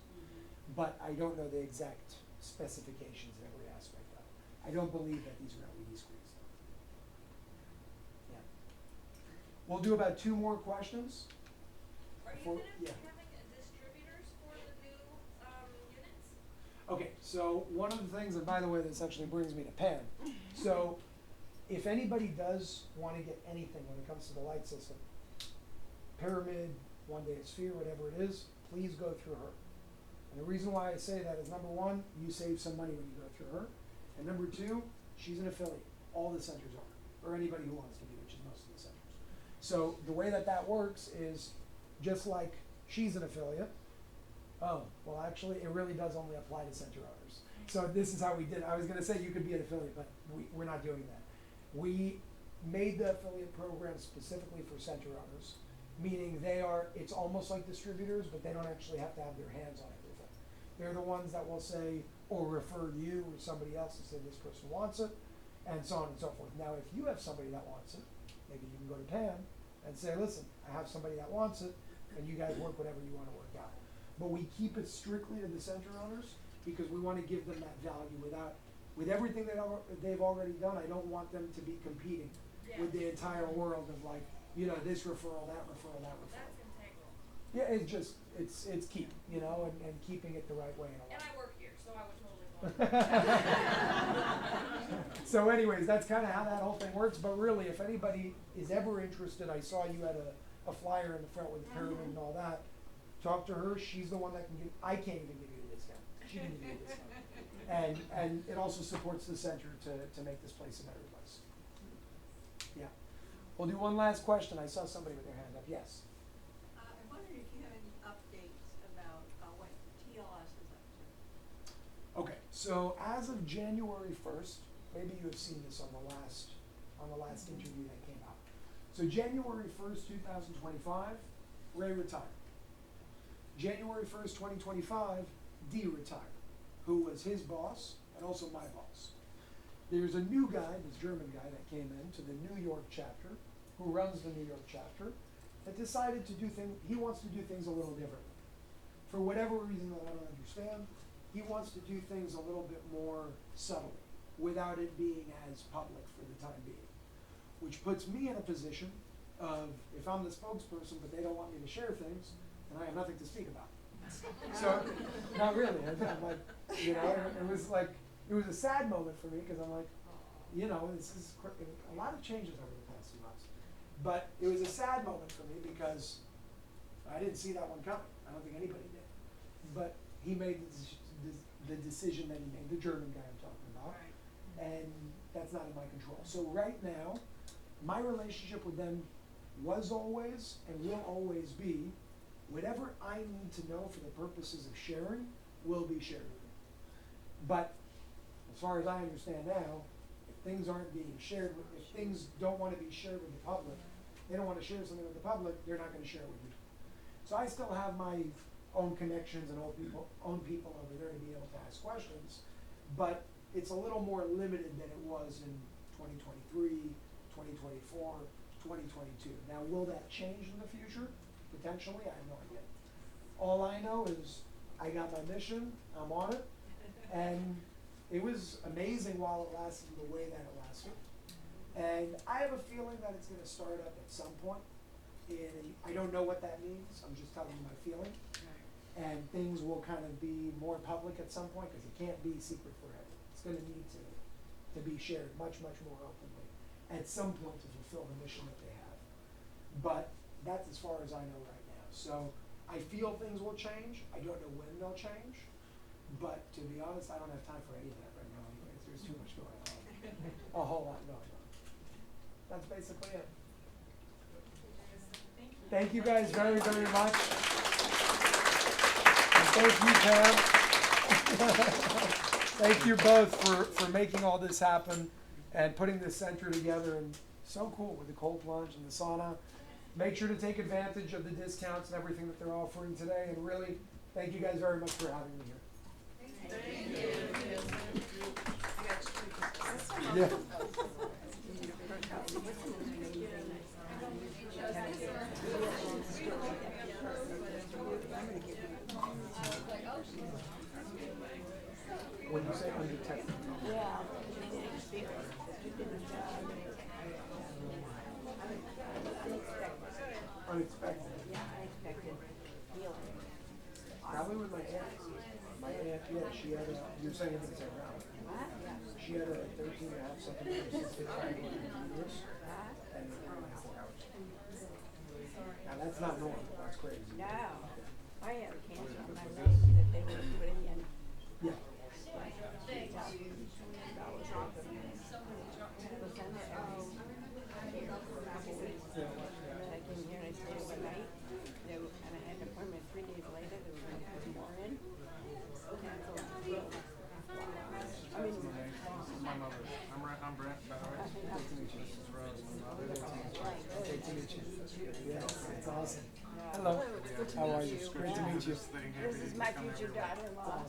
But I don't know the exact specifications in every aspect of it. I don't believe that these are LED screens though. Yeah. We'll do about 2 more questions. Are you For- gonna be yeah. having distributors for the new, units? Okay, so one of the things, and by the way, this actually brings me to Pam. So if anybody does want to get anything when it comes to the light system, pyramid, one day a sphere, whatever it is, please go through her. And the reason why I say that is, number one, you save some money when you go through her. And number two, she's an affiliate. All the centers are, or anybody who wants to be, which is most of the centers. So the way that that works is, just like she's an affiliate, oh, well actually, it really does only apply to center owners. So this is how we did it. I was gonna say you could be an affiliate, but we're not doing that. We made the affiliate program specifically for center owners, meaning it's almost like distributors, but they don't actually have to have their hands on everything. They're the ones that will say, or refer you or somebody else and say this person wants it, and so on and so forth. Now, if you have somebody that wants it, maybe you can go to Pam and say, listen, I have somebody that wants it, and you guys work whatever you wanna work out. But we keep it strictly to the center owners, because we wanna give them that value with everything that they've already done. I don't want them to be competing with the entire world of like, you know, this referral, that referral, that referral. That's integral. Yeah, it's key, you know, and keeping it the right way in a And lot. I work here, so I would totally want So anyways, that's kinda how that whole thing works, but really, if anybody is ever interested, I saw you had a flyer in the front with the pyramid and all that. Talk to her, she's the one that can I can't even give you a discount, she can give you a discount. And it also supports the center to make this place a better place. Yeah. We'll do one last question, I saw somebody with their hand up, yes. I wondered if you have any updates about what TLS is up to. Okay, so as of January 1st, maybe you have seen this on the last interview that came out. So January 1st, 2025, Ray retired. January 1st, 2025, Dee retired, who was his boss and also my boss. There's a new guy, this German guy that came in to the New York chapter, who runs the New York chapter, that decided to do he wants to do things a little differently. For whatever reason that I don't understand, he wants to do things a little bit more subtly, without it being as public for the time being. Which puts me in a position of, if I'm the spokesperson but they don't want me to share things, then I have nothing to speak about. So, not really, I'm like, you know, it was a sad moment for me, because I'm like, you know, this is a lot of changes over the past few months. But it was a sad moment for me, because I didn't see that one coming. I don't think anybody did. But he made the decision that he made, the German guy I'm talking about, and that's not in my control. So right now, my relationship with them was always and will always be, whatever I need to know for the purposes of sharing will be shared with me. But as far as I understand now, if things aren't being shared, if things don't want to be shared with the public, they don't want to share something with the public, they're not going to share it with you. So I still have my own connections and own people over there to be able to ask questions. But it's a little more limited than it was in 2023, 2024, 2022. Now, will that change in the future? Potentially, I have no idea. All I know is I got my mission, I'm on it, and it was amazing while it lasted the way that it lasted. And I have a feeling that it's gonna start up at some point. I don't know what that means, I'm just telling you my feeling. And things will kind of be more public at some point, because it can't be secret forever. It's gonna need to be shared much, much more openly at some point to fulfill the mission that they have. But that's as far as I know right now. So I feel things will change. I don't know when they'll change. But to be honest, I don't have time for any of that right now anyways. There's too much going on. A whole lot going on. That's basically it. Thank you guys very, very much. And thank you, Pam. Thank you both for making all this happen and putting this center together. And so cool with the cold plunge and the sauna. Make sure to take advantage of the discounts and everything that they're offering today. And really, thank you guys very much for having me here. Yeah. When you say undetected. Yeah. Unexpected. Yeah, unexpected healing. Probably with my aunt. My aunt, yeah, she had you're saying it's a round. What? Yeah. She had a 13.5-second uterus. And 4 hours. Now that's not normal, that's crazy. No. I have cancer on my leg that they were putting in. Yeah. And then I came here and I stayed overnight. And I had an appointment 3 days later. They were going to put more in. I mean, My mother. I'm Brent, by the way. Nice to meet you. This is Rose, my mother. Great to meet you. Yes, it's awesome. Hello. How are you? Great to meet you. this is my future daughter-in-law.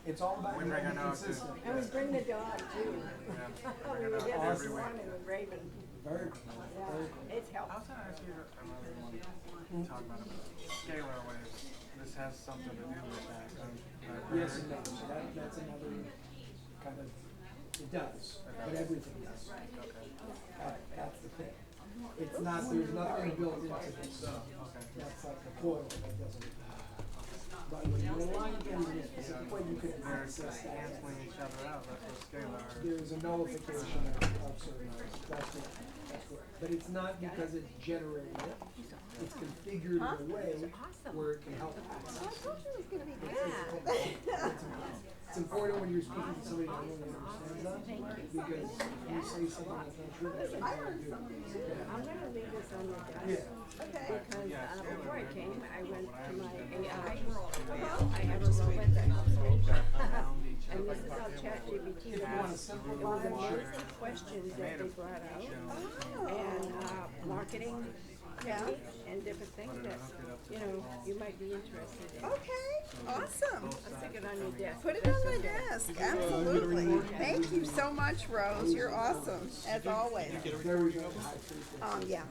It's all about We being bring a dog, too. consistent. And we bring the dog too. Yeah. We were Bring a there dog this every week. morning with Raven. Very cool. Yeah, Very cool. it's I helpful. was gonna ask you another one. Talk about scalar waves. This has something to do with that. Yes and no. So that's another kind of, it does, but everything does. That's the thing. It's not, there's nothing built into this. That's like a coil that doesn't. But when you align things in a specific way, you can access that. Canceling each other out. That's what scalar. There's a nullification of certain items. That's correct. That's correct. But it's not because it's generating it. It's configured in a way where it can help access. I thought it was gonna be It's important when you're speaking to somebody that really understands that, because if you say something that's not true, that's what you're doing. I'm gonna leave this on your desk. Yeah. Because before I came, I went to my AI. I have a robot that helps me. And this is how ChatGPT works. It was amazing questions that they brought out. And marketing techniques and different things that, you might be interested in. Okay, awesome. I'll stick it on your desk. Put it on my desk, absolutely. Thank you so much, Rose. You're awesome, as always. Very good high frequency. Yeah.